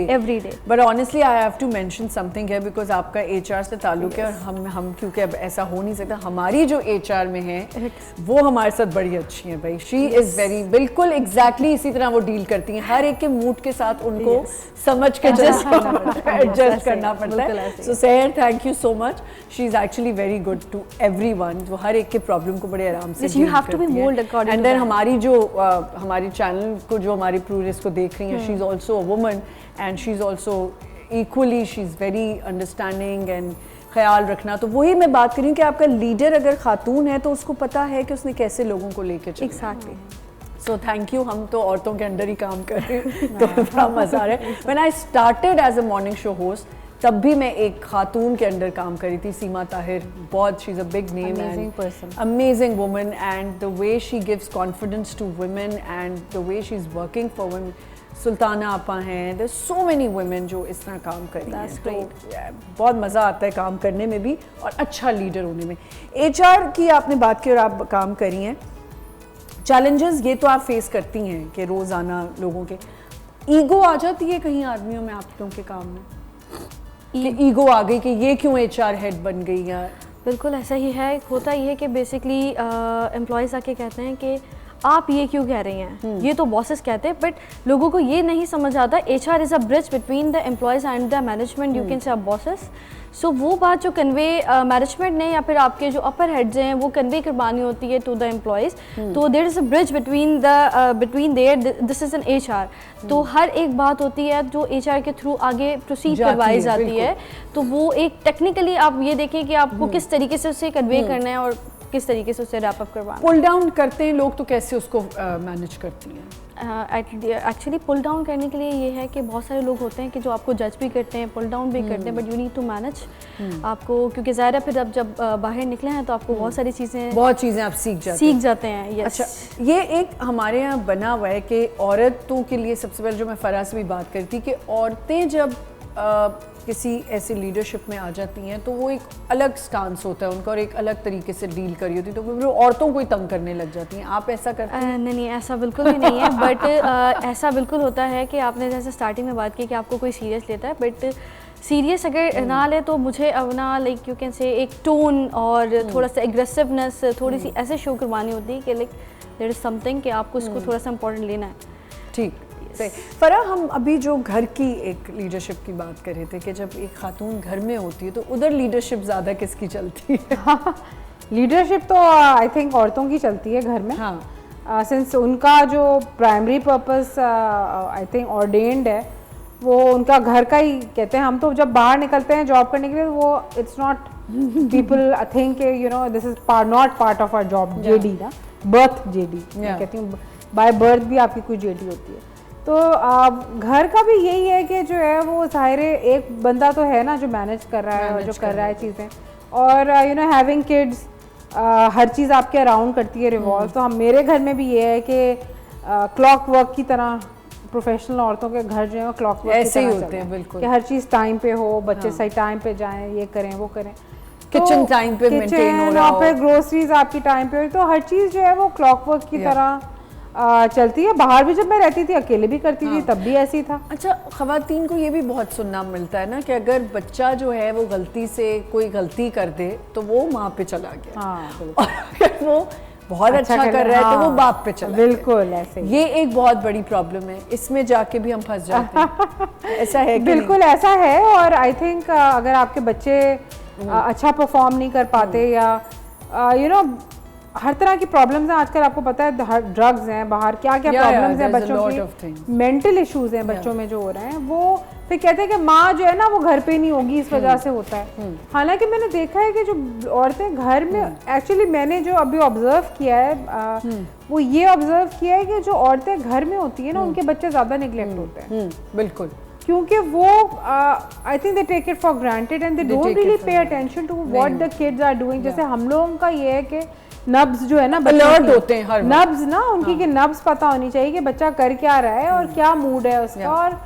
Every day but honestly I have to mention something है बिकॉज आपका HR से ताल्लुक है और हम क्योंकि अब ऐसा हो नहीं सकता। हमारी जो HR में है वो हमारे साथ बड़ी अच्छी है भाई। शी इज़ वेरी बिल्कुल एग्जैक्टली इसी तरह वो डील करती हैं। हर एक के मूड के साथ उनको समझ के एडजस्ट करना पड़ता है. So Sehar, thank you so much. She is actually very good to everyone. वो हर एक के प्रॉब्लम को बड़े आराम से you have to be molded according and to then that. हमारी जो हमारी चैनल को जो हमारी प्रूरिस को देख रही हैं, she is also a woman and she is also equally, she is very understanding and ख्याल रखना. तो वही मैं बात करी कि आपका लीडर अगर खातून है तो उसको पता है कि उसने कैसे लोगों को लेके चलना. Exactly. So thank you. हम तो औरतों के अंडर ही काम कर रहे हैं तो बड़ा मज़ा आ रहा है. When I started as a morning show host तब भी मैं एक खातून के अंडर काम करी थी, सीमा ताहिर. बहुत, she is a big name, Amazing person. amazing woman, and the way she gives confidence to women and the way she's working for women. Sultana आपा हैं, there's so many women जो इस तरह काम कर रही हैं. That's तो बहुत मज़ा आता है काम करने में भी और अच्छा लीडर होने में. HR की आपने बात की और आप काम करी हैं. चैलेंजेस ये तो आप फेस करती हैं कि रोज़ाना लोगों के ईगो आ जाती है कहीं आदमियों में आप लोगों के काम में, कि ईगो आ गई कि ये क्यों HR हेड बन गई या. बिल्कुल ऐसा ही है. होता ये है कि बेसिकली एम्प्लॉयज़ आके कहते हैं कि आप ये क्यों कह रही हैं, ये तो बॉसेस कहते हैं, बट लोगों को ये नहीं समझ आता HR is a bridge between the employees and the management, you can say bosses. So वो बात जो कन्वे मैनेजमेंट ने या फिर आपके जो अपर हेड्स हैं वो कन्वे करवानी होती है टू द एम्प्लॉयज़. तो there is a bridge between there, this is an HR. तो हर एक बात होती है जो HR के थ्रू आगे प्रोसीड करवाई जाती है. तो वो एक टेक्निकली आप ये देखें कि आपको किस तरीके से उसे कन्वे करना है और किस तरीके से उसे रैप अप करवाना. पुल डाउन करते हैं लोग तो कैसे उसको मैनेज करती हैं? एक्चुअली पुल डाउन करने के लिए ये है कि बहुत सारे लोग होते हैं कि जो आपको जज भी करते हैं, पुल डाउन भी करते हैं, but you need to manage. आपको क्योंकि ज़ाहिर है फिर अब जब बाहर निकले हैं तो आपको बहुत सारी चीज़ें आप सीख जाते हैं. Yes. अच्छा, ये एक हमारे यहाँ बना हुआ है कि औरतों के लिए सबसे पहले जो मैं फराह से भी बात करती थी कि औरतें जब किसी ऐसी लीडरशिप में आ जाती हैं तो वो एक अलग स्टांस होता है उनका और एक अलग तरीके से डील करी होती है, तो वो औरतों को ही तंग करने लग जाती हैं. आप ऐसा करते हैं? नहीं, ऐसा बिल्कुल भी नहीं है. बट ऐसा बिल्कुल होता है कि आपने जैसे स्टार्टिंग में बात की कि आपको कोई सीरियस लेता है, बट सीरियस अगर ना ले तो मुझे अपना लाइक यू कैन से एक टोन और थोड़ा सा एग्रेसिवनेस थोड़ी सी ऐसे शो करवानी होती है कि लाइक देयर इज़ समथिंग कि आपको इसको थोड़ा सा इंपॉर्टेंट लेना है. ठीक. फराह, हम अभी जो घर की एक लीडरशिप की बात कर रहे थे कि जब एक खातून घर में होती है तो उधर लीडरशिप ज़्यादा किसकी चलती है? लीडरशिप तो आई थिंक औरतों की चलती है घर में. हाँ. सिंस उनका जो primary purpose I think ordained है वो उनका घर का ही कहते हैं. हम तो जब बाहर निकलते हैं जॉब करने के लिए वो it's not people think you know this is not part of our job. JD ना, बर्थ JD कहती हूँ, बाय बर्थ भी आपकी कोई JD होती है. तो घर का भी यही है कि जो है वो ज़ाहिर एक बंदा तो है ना जो मैनेज कर रहा है और जो कर रहा है चीज़ें, और यू नो हैविंग किड्स हर चीज़ आपके अराउंड करती है रिवॉल्व. तो हम मेरे घर में भी ये है कि क्लॉक वर्क की तरह प्रोफेशनल औरतों के घर जो है क्लॉक वर्क ऐसे ही होते हैं बिल्कुल, कि हर चीज़ टाइम पे हो, बच्चे सही टाइम पे जाएं, ये करें वो करें, किचन टाइम पे मेंटेन हो रहा हो, फिर ग्रोसरीज आपकी टाइम पे हो. तो हर चीज़ जो है वो क्लॉक वर्क की तरह चलती है. बाहर भी जब मैं रहती थी अकेले भी करती थी तब भी ऐसी था. अच्छा, ख़वातीन को ये भी बहुत सुनना मिलता है ना कि अगर बच्चा जो है वो गलती से कोई गलती कर दे तो वो माँ पे चला गया. हाँ, और अगर वो बहुत अच्छा कर रहा है तो वो बाप पे चला. बिल्कुल ऐसे. ये एक बहुत बड़ी प्रॉब्लम है, इसमें जाके भी हम फंस जाते हैं. ऐसा है? बिल्कुल ऐसा है. और आई थिंक अगर आपके बच्चे अच्छा परफॉर्म नहीं कर पाते या यू नो हर तरह की प्रॉब्लम्स हैं आजकल. आपको पता है ड्रग्स हैं बाहर, क्या क्या प्रॉब्लम्स हैं बच्चों की, मेंटल इश्यूज हैं बच्चों में जो हो रहे हैं. वो फिर कहते हैं कि माँ जो है ना वो घर पे नहीं होगी, इस वजह से होता है. हालांकि मैंने देखा है कि जो औरतें घर में एक्चुअली मैंने जो अभी ऑब्जर्व किया है वो ये ऑब्जर्व किया है कि जो औरतें घर में होती है ना उनके बच्चे ज़्यादा निगलेक्ट होते हैं. बिल्कुल. क्योंकि वो I think they take it for granted and they don't really pay attention to what the kids are doing. जैसे हम लोगों का ये है कि नब्ज जो है ना अलर्ट होते हैं हर नब्ज ना उनकी कि नब्ज पता होनी चाहिए कि बच्चा कर क्या रहा है और क्या मूड है उसका, और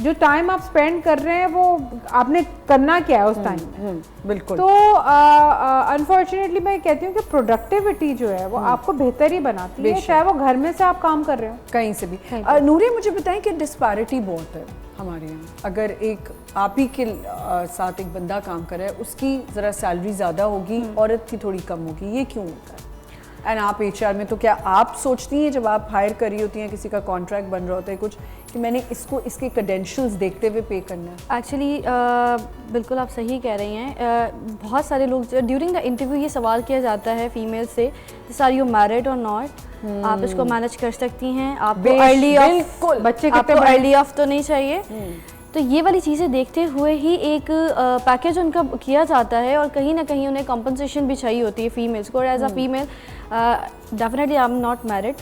जो टाइम आप स्पेंड कर रहे हैं वो आपने करना क्या है उस टाइम में. बिल्कुल. तो अनफॉर्चुनेटली मैं कहती हूँ कि प्रोडक्टिविटी जो है वो आपको बेहतर ही बनाती है, चाहे वो घर में से आप काम कर रहे हो कहीं से भी. नूरी, मुझे बताएं कि डिस्पैरिटी बहुत है हमारे यहाँ. अगर एक आप ही के साथ एक बंदा काम कर रहा है, उसकी ज़रा सैलरी ज़्यादा होगी, औरत की थोड़ी कम होगी, ये क्यों होता है? एंड आप HR में, तो क्या आप सोचती हैं जब आप हायर कर रही होती हैं, किसी का कॉन्ट्रैक्ट बन रहा होता है कुछ, कि मैंने इसको इसके क्रेडेंशियल्स देखते हुए पे करना है? एक्चुअली बिल्कुल आप सही कह रही हैं। बहुत सारे लोग ड्यूरिंग द इंटरव्यू ये सवाल किया जाता है फीमेल से, आर यू मैरिड और नॉट, आप इसको मैनेज कर सकती हैं, आपको अर्ली ऑफ बच्चे आपको अर्ली ऑफ तो नहीं चाहिए। तो ये वाली चीज़ें देखते हुए ही एक पैकेज उनका किया जाता है और कहीं ना कहीं उन्हें कंपनसेशन भी चाहिए होती है फीमेल्स को। और as a female definitely I am not married,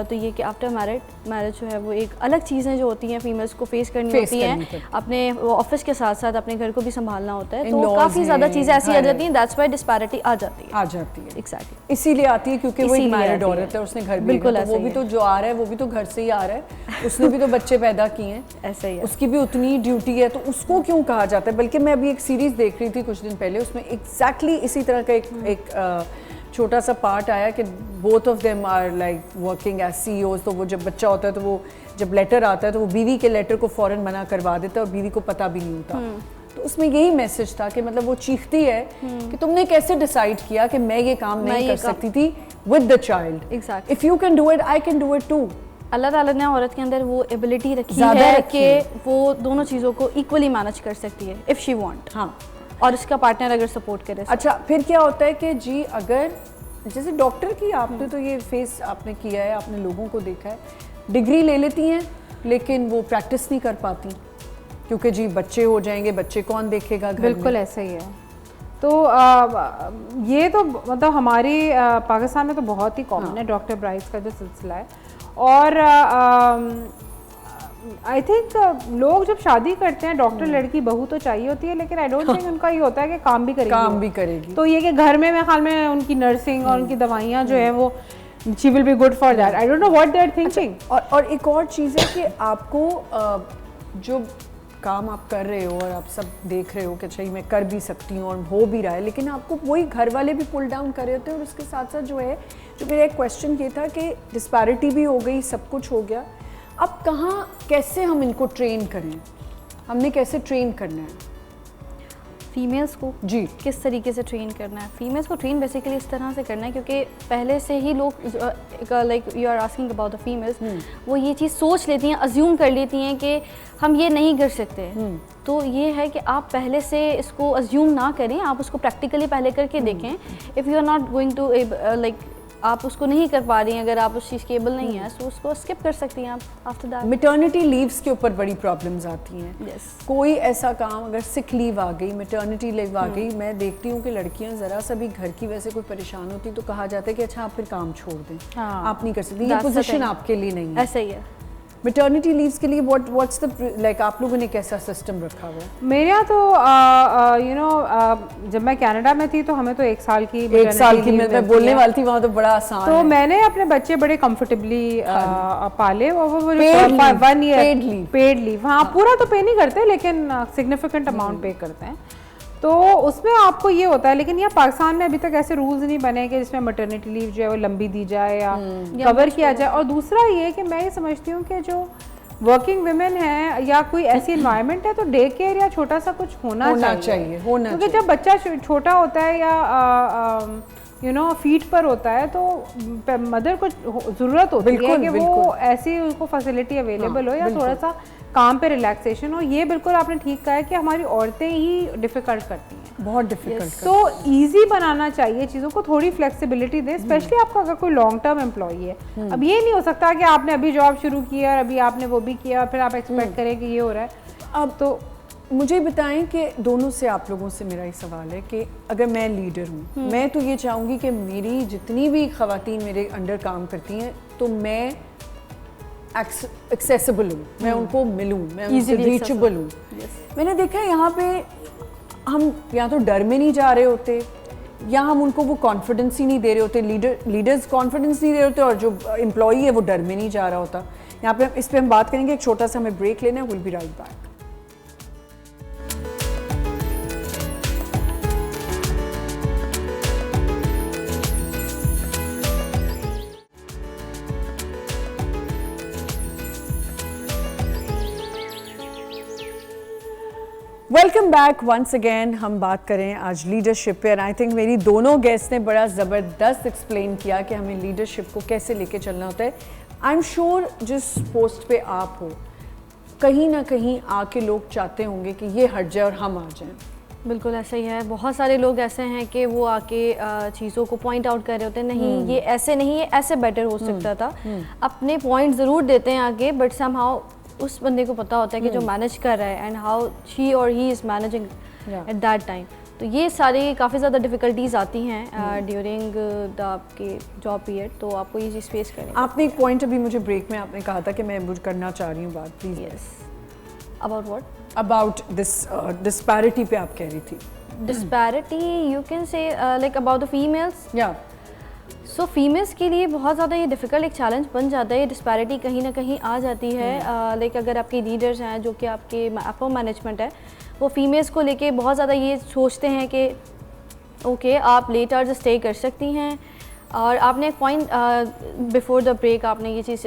तो ये कि आफ्टर मैरिज जो है वो एक अलग चीज़ें जो होती हैं फीमेल्स को फेस करनी होती हैं, अपने ऑफिस के साथ साथ अपने घर को भी संभालना होता है, तो काफ़ी ज़्यादा चीज़ें ऐसी आ जाती हैं, दैट्स व्हाई डिस्पैरिटी आ जाती है एग्जैक्टली। इसीलिए आती है क्योंकि वो एक मैरिड औरत है, उसने घर बिल्कुल तो वो भी तो जो आ रहा है वो भी तो घर से ही आ रहा है, उसने भी तो बच्चे पैदा किए हैं, ऐसा ही है, उसकी भी उतनी ड्यूटी है, तो उसको क्यों कहा जाता है? बल्कि मैं अभी एक सीरीज देख रही थी कुछ दिन पहले, उसमें एग्जैक्टली इसी तरह का एक छोटा सा पार्ट आया कि both of them are like working as CEOs। तो वो जब बच्चा होता है तो वो जब लेटर आता है तो वो बीवी के लेटर को फ़ौरन मना करवा देता है और बीवी को पता भी नहीं होता। तो उसमें यही मैसेज था कि मतलब वो चीखती है कि तुमने कैसे डिसाइड किया कि मैं ये काम नहीं कर सकती थी with the child. Exactly. If you can do it I can do it too. अल्लाह ताला ने औरत के अंदर वो एबिलिटी रखी है कि वो दोनों चीज़ों को इक्वली मैनेज कर सकती है इफ़ शी वांट। हाँ, और उसका पार्टनर अगर सपोर्ट करे। अच्छा, फिर क्या होता है कि जी अगर जैसे डॉक्टर की आपने तो ये फेस आपने किया है, आपने लोगों को देखा है, डिग्री ले लेती हैं लेकिन वो प्रैक्टिस नहीं कर पाती क्योंकि जी बच्चे हो जाएंगे, बच्चे कौन देखेगा घर में। बिल्कुल ऐसा ही है। तो ये तो मतलब हमारी पाकिस्तान में तो बहुत ही कॉमन है डॉक्टर ब्राइड्स का जो सिलसिला है। और आई थिंक लोग जब शादी करते हैं डॉक्टर लड़की बहू तो चाहिए होती है, लेकिन आई डोंट थिंक उनका ये होता है कि काम भी करेगी। तो ये कि घर में मेरे ख्याल में उनकी नर्सिंग और उनकी दवाइयाँ जो है वो she will be good for that. I don't know what they are thinking. और एक और चीज़ है कि आपको जो काम आप कर रहे हो और आप सब देख रहे हो कि अच्छा मैं कर भी सकती हूँ और हो भी रहा है, लेकिन आपको वही घर वाले भी पुल डाउन कर रहे होते हैं। और उसके साथ साथ जो है, जो मेरा एक क्वेश्चन ये था कि डिस्पैरिटी भी हो गई, सब कुछ हो गया, अब कहाँ कैसे हम इनको ट्रेन करें? हमने कैसे ट्रेन करना है फीमेल्स को? जी, किस तरीके से ट्रेन करना है फीमेल्स को? ट्रेन बेसिकली इस तरह से करना है क्योंकि पहले से ही लोग like you are asking about the females, वो ये चीज़ सोच लेती हैं, अज्यूम कर लेती हैं कि हम ये नहीं कर सकते। तो ये है कि आप पहले से इसको अज्यूम ना करें, आप उसको प्रैक्टिकली पहले करके देखें। If you are not going to like आप उसको नहीं कर पा रही हैं, अगर आप उस चीज़ के एबल नहीं है तो उसको स्किप कर सकती हैं आप आफ्टर दैट। मैटरनिटी लीव्स के ऊपर बड़ी प्रॉब्लम्स आती हैं। Yes. कोई ऐसा काम अगर सिक लीव आ गई, मैटरनिटी लीव आ गई, मैं देखती हूँ कि लड़कियाँ ज़रा सा भी घर की वैसे कोई परेशान होती तो कहा जाता है कि अच्छा आप फिर काम छोड़ दें, आप नहीं कर सकती, ये पोजीशन आपके लिए नहीं है। ऐसा ही है। मैटरनिटी लीव्स के लिए व्हाट्स द लाइक आप लोगों ने कैसा सिस्टम रखा हुआ है? मेरे यहाँ तो यू नो जब मैं कनाडा में थी तो हमें तो 1 साल की मैं बोलने वाली थी, वहाँ तो बड़ा आसान तो है। मैंने अपने बच्चे बड़े कंफर्टेबली पाले और वो 1 ईयर पेड लीव। हाँ, पूरा तो पे नहीं करते लेकिन सिग्निफिकेंट अमाउंट पे करते हैं, तो उसमें आपको ये होता है। लेकिन यहाँ पाकिस्तान में अभी तक ऐसे रूल्स नहीं बने कि जिसमें मैटरनिटी लीव जो है वो लंबी दी जाए या कवर किया जाए। और दूसरा ये कि मैं ये समझती हूँ कि जो वर्किंग वुमेन है या कोई ऐसी एनवायरनमेंट है तो डे केयर या छोटा सा कुछ होना चाहिए। क्योंकि जब बच्चा छोटा होता है या यू नो फीट पर होता है तो मदर को ज़रूरत होती है कि वो ऐसी उसको फैसिलिटी अवेलेबल हो या थोड़ा सा काम पे रिलैक्सेशन हो। ये बिल्कुल आपने ठीक कहा है कि हमारी औरतें ही डिफ़िकल्ट करती हैं, बहुत डिफिकल्ट। तो ईजी बनाना चाहिए चीज़ों को, थोड़ी फ्लेक्सिबिलिटी दें, स्पेशली आपका अगर कोई लॉन्ग टर्म एम्प्लॉई है। अब ये नहीं हो सकता कि आपने अभी जॉब शुरू किया और अभी आपने वो भी किया और फिर आप एक्सपेक्ट करें कि ये हो रहा है। अब तो मुझे बताएं कि दोनों से, आप लोगों से मेरा ये सवाल है कि अगर मैं लीडर हूँ, मैं तो ये चाहूँगी कि मेरी जितनी भी ख़वातीन मेरे अंडर काम करती हैं तो मैं एक्सेसिबल हूँ, मैं उनको मिलूँ, मैं उनसे रीचेबल हूँ। मैंने देखा है यहाँ पे हम या तो डर में नहीं जा रहे होते या हम उनको वो कॉन्फिडेंस ही नहीं दे रहे होते, लीडर्स कॉन्फिडेंस नहीं दे रहे होते और जो एम्प्लॉई है वो डर में नहीं जा रहा होता। यहाँ पे इस पे हम बात करेंगे, एक छोटा सा हमें ब्रेक लेना है, will be right back. Welcome back once again. हम बात करें आज लीडरशिप पे, एंड आई थिंक मेरी दोनों गेस्ट ने बड़ा ज़बरदस्त एक्सप्लेन किया कि हमें लीडरशिप को कैसे लेके चलना होता है। आई एम श्योर जिस पोस्ट पे आप हो कहीं ना कहीं आके लोग चाहते होंगे कि ये हट जाए और हम आ जाएं? बिल्कुल ऐसा ही है। बहुत सारे लोग ऐसे हैं कि वो आके चीज़ों को पॉइंट आउट कर रहे होते हैं, नहीं ये ऐसे नहीं, ये ऐसे बेटर हो सकता था। अपने पॉइंट ज़रूर देते हैं आगे, बट समहाउ उस बंदे को पता होता है कि जो मैनेज कर रहा है एंड हाउ शी और he is managing at that time. तो ये सारी काफ़ी ज़्यादा डिफ़िकल्टीज आती हैं ड्यूरिंग द आपके जॉब पीरियड, तो आपको ये चीज़ फेस करनी। आपने एक पॉइंट अभी मुझे ब्रेक में आपने कहा था कि मैं मुझे करना चाह रही हूँ बात, please. Yes, about what? About this disparity पे आप कह रही थी। डिस्पैरिटी यू कैन से लाइक अबाउट द फीमेल्स। या सो फीमेल्स के लिए बहुत ज़्यादा ये डिफ़िकल्ट एक चैलेंज बन जाता है। ये डिस्पैरिटी कहीं ना कहीं आ जाती है। लाइक अगर आपके लीडर्स हैं जो कि आपके अपर मैनेजमेंट है, वो फीमेल्स को लेके बहुत ज़्यादा ये सोचते हैं कि ओके आप लेट आवर्स स्टे कर सकती हैं। और आपने एक पॉइंट बिफोर द ब्रेक आपने ये चीज़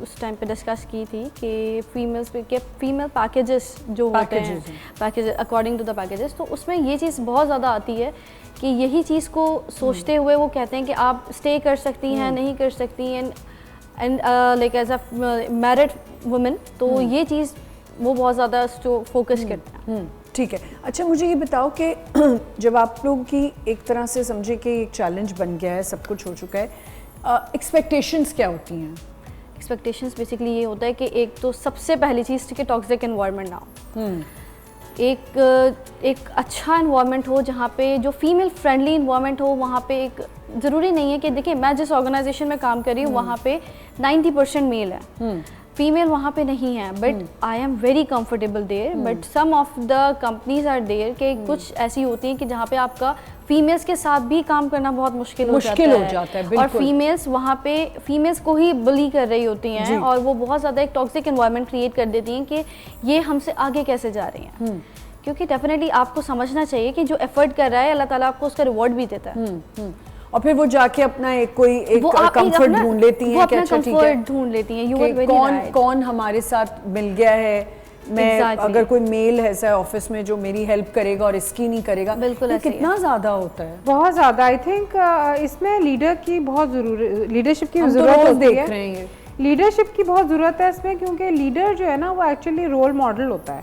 उस टाइम पे डिस्कस की थी कि फीमेल्स पे के फीमेल पैकेजेस जो होते हैं, package according to the packages, तो उसमें ये चीज़ बहुत ज़्यादा आती है कि यही चीज़ को सोचते हुए वो कहते हैं कि आप स्टे कर सकती हैं, नहीं कर सकती, and like as a married women, तो ये चीज़ वो बहुत ज़्यादा फोकस करते हैं। ठीक है। अच्छा मुझे ये बताओ कि जब आप लोग की एक तरह से समझे कि एक चैलेंज बन गया है, सब कुछ हो चुका है, एक्सपेक्टेशंस क्या होती हैं? एक्सपेक्टेशंस बेसिकली ये होता है कि एक तो सबसे पहली चीज़ कि टॉक्सिक एनवायरनमेंट ना हो। एक अच्छा एनवायरनमेंट हो जहाँ पे जो फीमेल फ्रेंडली एनवायरनमेंट हो। वहाँ पे एक ज़रूरी नहीं है कि देखिए मैं जिस ऑर्गेनाइजेशन में काम कर रही हूँ वहाँ पे 90% मेल है, फीमेल वहाँ पे नहीं है, but I am very comfortable there. But some of the companies are there कि कुछ ऐसी होती हैं कि जहाँ पे आपका फीमेल्स के साथ भी काम करना बहुत मुश्किल हो जाता है और फीमेल्स वहाँ पे फीमेल्स को ही बुली कर रही होती हैं और वो बहुत ज़्यादा एक टॉक्सिक एनवायरनमेंट क्रिएट कर देती हैं कि ये हमसे आगे कैसे जा रही हैं। क्योंकि डेफिनेटली आपको समझना चाहिए कि जो एफर्ट कर रहा है अल्लाह ताला आपको उसका रिवॉर्ड भी देता है। और फिर वो जाके अपना एक कंफर्ट ढूंढ लेती हैं कि अच्छा ठीक है, ढूंढ लेती हैं। कौन हमारे साथ मिल गया है, मैं अगर कोई मेल है ऐसा ऑफिस में जो मेरी हेल्प करेगा और इसकी नहीं करेगा। बिल्कुल कितना ज्यादा होता है, बहुत ज़्यादा। आई थिंक इसमें लीडर की बहुत ज़रूरत, लीडरशिप की ज़रूरत होती है। लीडरशिप की बहुत ज़रूरत है इसमें, क्योंकि लीडर जो है ना वो एक्चुअली रोल मॉडल होता है।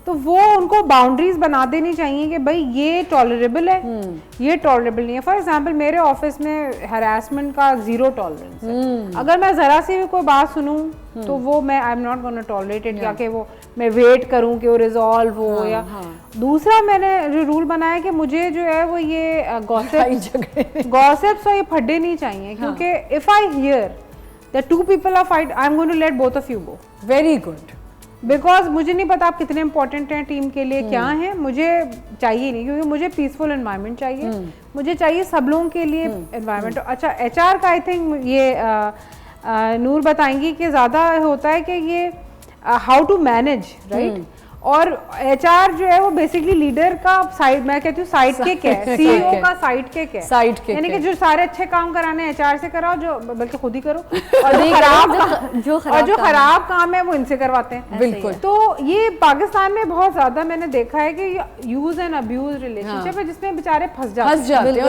तो वो उनको बाउंड्रीज बना देनी चाहिए कि भाई ये टॉलरेबल है, ये टॉलरेबल नहीं है। फॉर एग्जांपल मेरे ऑफिस में हरासमेंट का 0 टॉलरेंस है। अगर मैं ज़रा सी भी कोई बात सुनूं तो वो मैं आई am not gonna tolerate it, या कि वो मैं वेट करूं कि वो रिजॉल्व हो। या दूसरा मैंने रूल बनाया कि मुझे जो है वो ये गॉसिप्स और ये फड्डे नहीं चाहिए, क्योंकि if I hear that 2 people are fight, I am going to let both of you go. Very good. Because मुझे नहीं पता आप कितने इंपॉर्टेंट हैं टीम के लिए, क्या हैं, मुझे चाहिए नहीं, क्योंकि मुझे पीसफुल एनवायरनमेंट चाहिए। मुझे चाहिए सब लोगों के लिए एनवायरनमेंट। अच्छा एचआर का आई थिंक ये नूर बताएंगी कि ज़्यादा होता है कि ये हाउ टू मैनेज, राइट। और एचआर जो है वो बेसिकली लीडर का साइड, मैं कहती हूँ साइड किक है, सीईओ का साइड किक है, साइड किक, यानी कि जो सारे अच्छे काम कराने एचआर से कराओ, जो बल्कि खुद ही करो, और जो खराब काम है वो इनसे करवाते हैं। बिल्कुल। तो ये पाकिस्तान में बहुत ज्यादा मैंने देखा है कि यूज एंड अब्यूज रिलेशनशिप है, जिसमें बेचारे फंस जाते हैं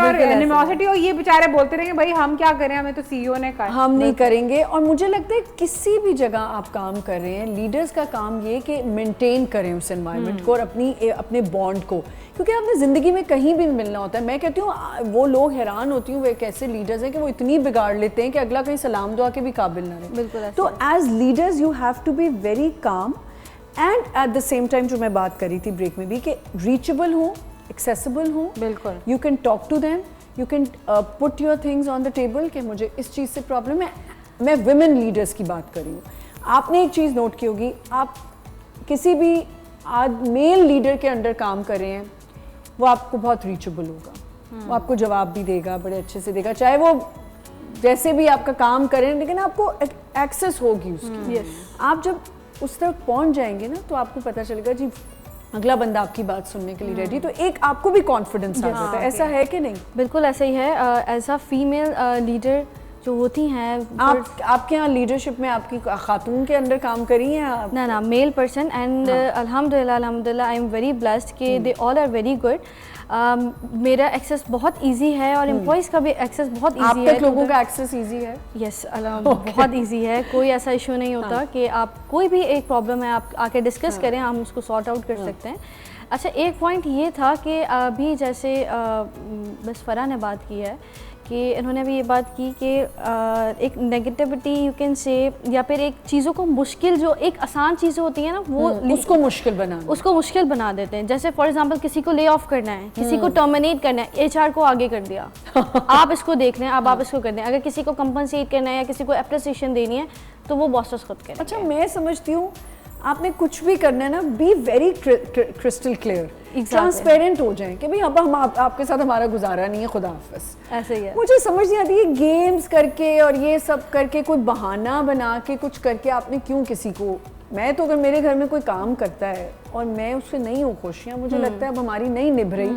और एनिमोसिटी, और ये बेचारे बोलते रहेंगे भाई हम क्या करें, हमें तो सीईओ ने कहा हम नहीं करेंगे। और मुझे लगता है किसी भी जगह आप काम कर रहे हैं, लीडर्स का काम ये कि मेंटेन करें उस एनवायरनमेंट को और अपने बॉन्ड को, क्योंकि आपने ज़िंदगी में कहीं भी मिलना होता है। मैं कहती हूँ वो लोग हैरान होती हूँ वो कैसे लीडर्स हैं कि वो इतनी बिगाड़ लेते हैं कि अगला कहीं सलाम दुआ के भी काबिल ना रहे। बिल्कुल। तो as leaders you have to be very calm and at the same time, जो मैं बात करी थी ब्रेक में भी, कि रीचेबल हो, एक्सेसिबल हो। बिल्कुल। You can talk to them, you can put your things on the table कि मुझे इस चीज़ से प्रॉब्लम है। मैं विमेन लीडर्स की बात कर रही हूँ। आपने एक चीज़ नोट की होगी, आप किसी भी मेल लीडर के अंडर काम कर रहे हैं, वो आपको बहुत रीचेबल होगा, वो आपको जवाब भी देगा, बड़े अच्छे से देगा, चाहे वो जैसे भी आपका काम करें, लेकिन आपको एक्सेस होगी उसकी। आप जब उस तक पहुंच जाएंगे ना तो आपको पता चलेगा जी अगला बंदा आपकी बात सुनने के लिए रेडी, तो एक आपको भी कॉन्फिडेंस आ जाता है। ऐसा है कि नहीं? बिल्कुल ऐसा ही है। एज अ फीमेल लीडर जो होती हैं आपके यहाँ लीडरशिप में आपकी खातून के अंडर काम करी हैं आप? ना मेल पर्सन एंड अल्हम्दुलिल्लाह आई एम वेरी ब्लेस्ड कि they all are very good. मेरा एक्सेस बहुत इजी है और एम्प्लॉइज़ का भी एक्सेस बहुत इजी है। आप तक लोगों का एक्सेस इजी है? यस बहुत इजी है, कोई ऐसा इशू नहीं होता कि आप कोई भी एक प्रॉब्लम है आप आके डिस्कस करें, हम उसको सॉर्ट आउट कर सकते हैं। अच्छा, एक पॉइंट ये था कि अभी जैसे बस फ़रा ने बात की है कि इन्होंने अभी ये बात की कि एक नेगेटिविटी यू कैन से, या फिर एक चीज़ों को मुश्किल, जो एक आसान चीज़ें होती हैं ना वो उसको मुश्किल बना देते हैं। जैसे फॉर एग्जांपल किसी को ले ऑफ करना है, किसी को टर्मिनेट करना है, एचआर को आगे कर दिया आप इसको देख लें, अब आप इसको कर दें। अगर किसी को कंपनसेट करना है या किसी को एप्रिसिएशन देनी है तो वो बॉसेस खुद करेंगे। अच्छा, मैं समझती हूँ आपने कुछ भी करना है ना, be very crystal clear, transparent हो जाएं कि भाई अब हम आपके साथ हमारा गुजारा नहीं है, खुदा हाफिज़। ऐसे ही है। मुझे समझ नहीं आती है गेम्स करके और ये सब करके, कोई बहाना बना के कुछ करके आपने क्यों किसी को, मैं तो अगर मेरे घर में कोई काम करता है और मैं उससे नहीं हूँ खुश, या मुझे लगता है अब हमारी नहीं निभ रही,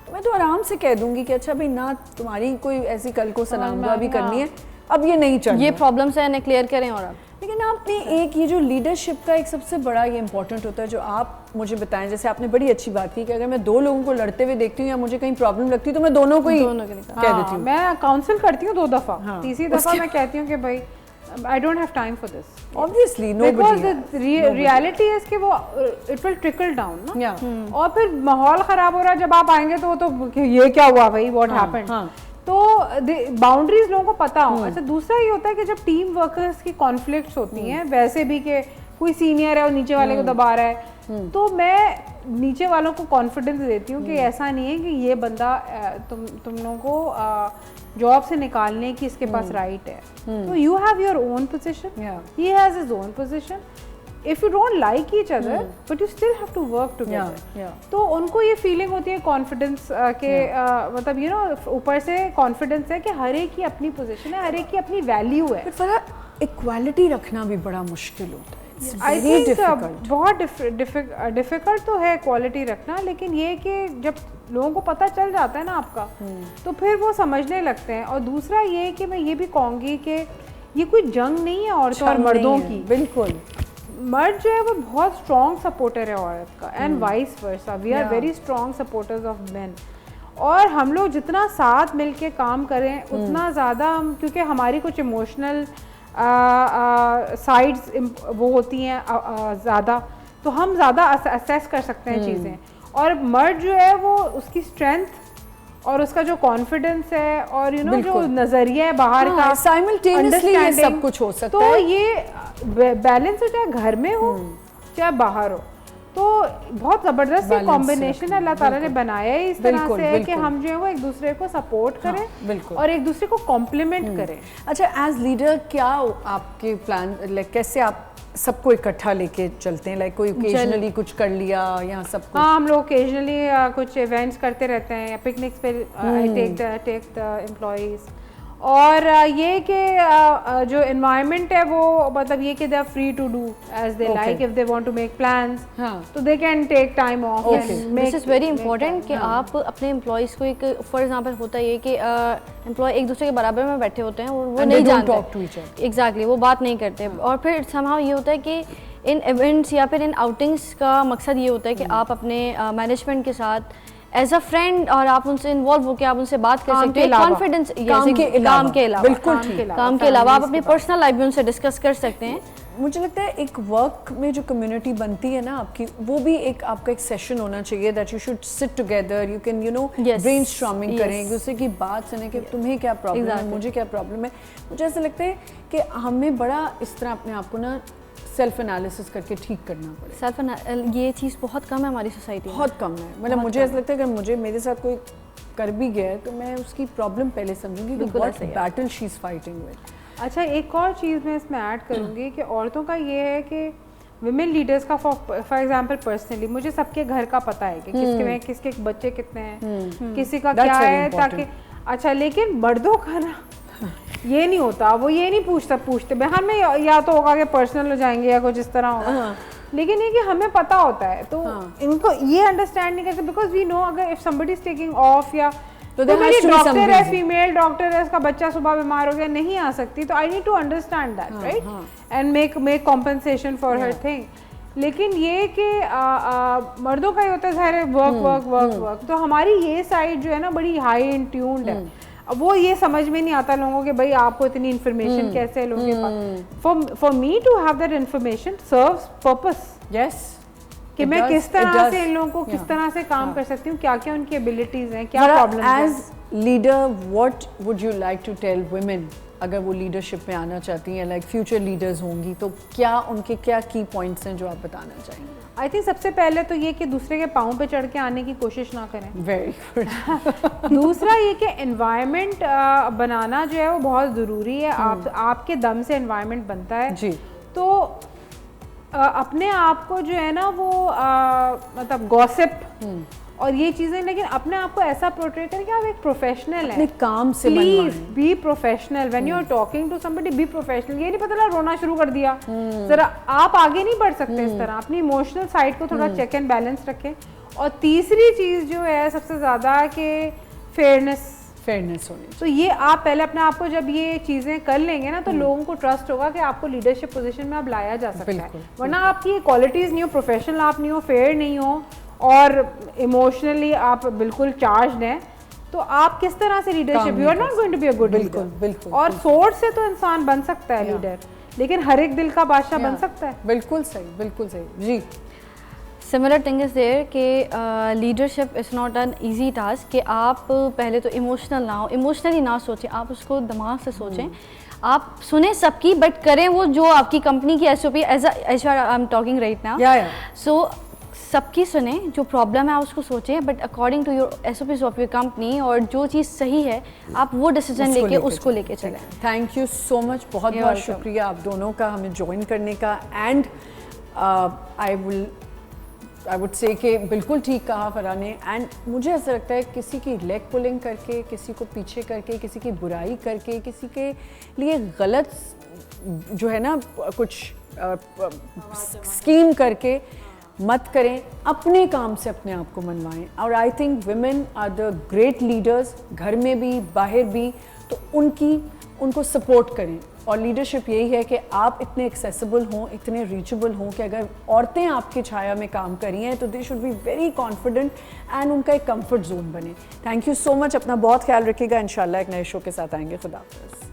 तो मैं तो आराम से कह दूंगी कि अच्छा भाई ना तुम्हारी कोई ऐसी कल को सलामदुआ भी करनी है, अब ये नहीं चाहिए, ये प्रॉब्लम्स है, इन्हें क्लियर करें। और अब लेकिन आपने एक ये जो लीडरशिप का एक सबसे बड़ा ये इंपॉर्टेंट होता है जो आप मुझे बताएं, जैसे आपने बड़ी अच्छी बात की कि अगर मैं दो लोगों को लड़ते हुए देखती हूँ या मुझे कहीं प्रॉब्लम लगती है तो मैं दोनों को ही कह देती हूँ। मैं काउंसिल करती हूँ 2 दफ़ा, तीसरी दफ़ा मैं कहती हूँ कि भाई I don't have time for this. Obviously, nobody has. Because the reality is कि वो it will trickle down ना। Yeah. और फिर माहौल ख़राब हो रहा है, जब आप आएंगे तो वो तो ये क्या हुआ भाई, what happened? तो बाउंड्रीज लोगों को पता हो। अच्छा, दूसरा ये होता है कि जब टीम वर्कर्स की कॉन्फ्लिक्ट्स होती हैं, वैसे भी कि कोई सीनियर है और नीचे वाले को दबा रहा है, तो मैं नीचे वालों को कॉन्फिडेंस देती हूँ कि ऐसा नहीं है कि ये बंदा तुम लोगों को जॉब से निकालने की इसके पास राइट है। तो you have your own position, he has his own position. If you don't like each other, but you still have to work together. तो उनको ये फीलिंग होती है कॉन्फिडेंस के, मतलब यू नो ऊपर से कॉन्फिडेंस है कि हर एक की अपनी पोजीशन है, हर एक की अपनी वैल्यू है। इक्वालिटी रखना भी बड़ा मुश्किल होता है। आई थिंक बहुत डिफिकल्ट तो है क्वालिटी रखना, लेकिन ये कि जब लोगों को पता चल जाता है ना आपका, तो फिर वो समझने लगते हैं। और दूसरा ये कि मैं ये भी कहूँगी कि ये कोई जंग नहीं है औरतों और मर्दों की। बिल्कुल, मर्द जो है वो बहुत स्ट्रॉन्ग सपोर्टर है औरत का, and vice versa, we are very strong supporters of men. और हम लोग जितना साथ मिलके काम करें उतना ज़्यादा हम, क्योंकि हमारी कुछ इमोशनल साइड्स वो होती हैं ज़्यादा, तो हम ज़्यादा असेस कर सकते हैं चीज़ें। और मर्द जो है वो उसकी स्ट्रेंथ और उसका जो कॉन्फिडेंस है और यू नो जो नजरिया है बाहर का, साइमल्टेनियसली ये सब कुछ हो सकता है। तो ये बैलेंस हो, चाहे घर में हो चाहे बाहर हो, तो बहुत ज़बरदस्त कॉम्बिनेशन है अल्लाह ताला ने बनाया है इस तरह से कि हम जो है वो एक दूसरे को सपोर्ट करें और एक दूसरे को कॉम्प्लीमेंट करें। अच्छा, एज लीडर क्या आपके प्लान, लाइक कैसे आप सबको इकट्ठा लेके चलते हैं? लाइक कोई ओकेजनली कुछ कर लिया या सब कुछ? हाँ, हम लोग ओकेजनली कुछ इवेंट्स करते रहते हैं या पिकनिक्स पे टेक द एम्प्लॉइज। और ये कि जो एनवायरनमेंट है वो मतलब ये कि they are free to do as they like, if they want to make plans तो they can take time off. This is very important कि आप अपने एम्प्लॉइज़ को, एक फॉर एग्जांपल होता है ये कि एम्प्लॉय एक दूसरे के बराबर में बैठे होते हैं और वो नहीं जानते एग्जैक्टली वो बात नहीं करते। और फिर समहाउ ये होता है कि इन इवेंट्स या फिर इन आउटिंग्स का मकसद ये होता है कि आप अपने मैनेजमेंट के साथ एज अ फ्रेंड और आप उनसे इन्वॉल्व होकर आप उनसे बात कर सकते हैं। कॉन्फिडेंस काम के अलावा आप अपनी पर्सनल लाइफ में उनसे डिस्कस कर सकते हैं। मुझे लगता है एक वर्क में जो कम्युनिटी बनती है ना आपकी, वो भी एक आपका एक सेशन होना चाहिए that you should sit together, you can you know brainstorming करें, एक दूसरे की बात सुने कि तुम्हें क्या प्रॉब्लम है, मुझे क्या प्रॉब्लम है। मुझे ऐसा लगता है कि हमें बड़ा इस तरह अपने आप को ना सेल्फ एनालिसिस करके ठीक करना पड़े। ये चीज़ बहुत कम है हमारी सोसाइटी में, बहुत कम है। मतलब मुझे ऐसा लगता है कि मुझे मेरे साथ कोई कर भी गया है तो मैं उसकी प्रॉब्लम पहले समझूंगी कि what battle she is fighting with. अच्छा, एक और चीज़ मैं इसमें ऐड करूँगी कि औरतों का ये है कि विमेन लीडर्स का फॉर एग्जांपल पर्सनली मुझे सबके घर का पता है कि किसके बच्चे कितने हैं, किसी का क्या है, ताकि अच्छा। लेकिन मर्दों का ना ये नहीं होता, वो ये नहीं पूछते बहन में या तो होगा कि पर्सनल हो जाएंगे या कुछ इस तरह होगा, लेकिन ये कि हमें पता होता है तो इनको ये अंडरस्टैंड नहीं करते बिकॉज वी नो अगर if somebody is taking of या तो तो मेरी डॉक्टर डॉक्टर है, फीमेल डॉक्टर है, उसका बच्चा सुबह बीमार हो गया, नहीं आ सकती, तो I need to understand that, right, and make compensation for हर थिंग। लेकिन ये कि मर्दों का ही होता है सारे वर्क वर्क वर्क वर्क, तो हमारी ये साइड जो है ना बड़ी हाई इन ट्यून्ड है। अब वो ये समझ में नहीं आता लोगों के भाई आपको इतनी इन्फॉर्मेशन कैसे है लोगों के पास। For me to have that information serves purpose, yes, कि मैं किस तरह से इन लोगों को किस तरह से काम कर सकती हूँ, क्या क्या उनकी एबिलिटीज हैं, क्या प्रॉब्लम्स हैं। As leader what would you like to tell women अगर वो लीडरशिप में आना चाहती हैं, लाइक फ्यूचर लीडर्स होंगी, तो क्या उनके क्या की पॉइंट्स हैं जो आप बताना चाहेंगे? आई थिंक सबसे पहले तो ये कि दूसरे के पाँव पे चढ़ के आने की कोशिश ना करें। Very good. दूसरा ये कि एनवायरनमेंट बनाना जो है वो बहुत ज़रूरी है। आपके दम से एनवायरनमेंट बनता है जी। तो अपने आप को जो है ना वो मतलब गॉसिप और ये चीज़ें, लेकिन अपने आप को ऐसा पोर्ट्रे करें कि आप एक प्रोफेशनल अपने हैं। काम से please be professional when you are talking to somebody, be professional. ये नहीं पता लगा रोना शुरू कर दिया, जरा आप आगे नहीं बढ़ सकते इस तरह। अपनी इमोशनल साइड को थोड़ा चेक एंड बैलेंस रखें। और तीसरी चीज़ जो है सबसे ज़्यादा कि फेयरनेस होनी। तो ये आप पहले अपने आप को जब ये चीज़ें कर लेंगे ना तो लोगों को ट्रस्ट होगा कि आपको लीडरशिप पोजीशन में आप लाया जा सकता है। वरना आपकी ये क्वालिटीज़ नहीं हो, प्रोफेशनल आप नहीं हो, फेयर नहीं हो और इमोशनली आप बिल्कुल चार्ज हैं, तो आप किस तरह से leadership, you are not going to be a good leader. बिल्कुल। और सोच से तो इंसान बन सकता है लीडर, लेकिन हर एक दिल का बादशाह बन सकता है। बिल्कुल सही, बिल्कुल सही जी। सिमिलर थिंग इज़ देयर कि leadership is not an easy task, कि आप पहले तो इमोशनल ना हो, इमोशनली ना सोचें, आप उसको दिमाग से सोचें। आप सुने सबकी बट करें वो जो आपकी कंपनी की SOP, as I am talking right now, so सबकी सुने, जो प्रॉब्लम है आप उसको सोचें but according to your SOPs of your company, और जो चीज़ सही है आप वो डिसीजन लेके उसको लेके चलें। थैंक यू सो मच, बहुत बहुत शुक्रिया आप दोनों का हमें ज्वाइन करने का। एंड आई वुड से कि बिल्कुल ठीक कहा फराह ने। एंड मुझे ऐसा लगता है किसी की लेग पुलिंग करके, किसी को पीछे करके, किसी की बुराई करके, किसी के लिए गलत जो है ना कुछ स्कीम करके मत करें, अपने काम से अपने आप को मनवाएं। और I think women are the great leaders, घर में भी बाहर भी, तो उनको सपोर्ट करें। और लीडरशिप यही है कि आप इतने एक्सेसिबल हों, इतने रीचेबल हों कि अगर औरतें आपकी छाया में काम कर रही हैं तो they should be very confident and उनका एक कंफर्ट जोन बने। थैंक यू सो मच, अपना बहुत ख्याल रखिएगा। इंशाल्लाह एक नए शो के साथ आएंगे। खुदा हाफ़िज़।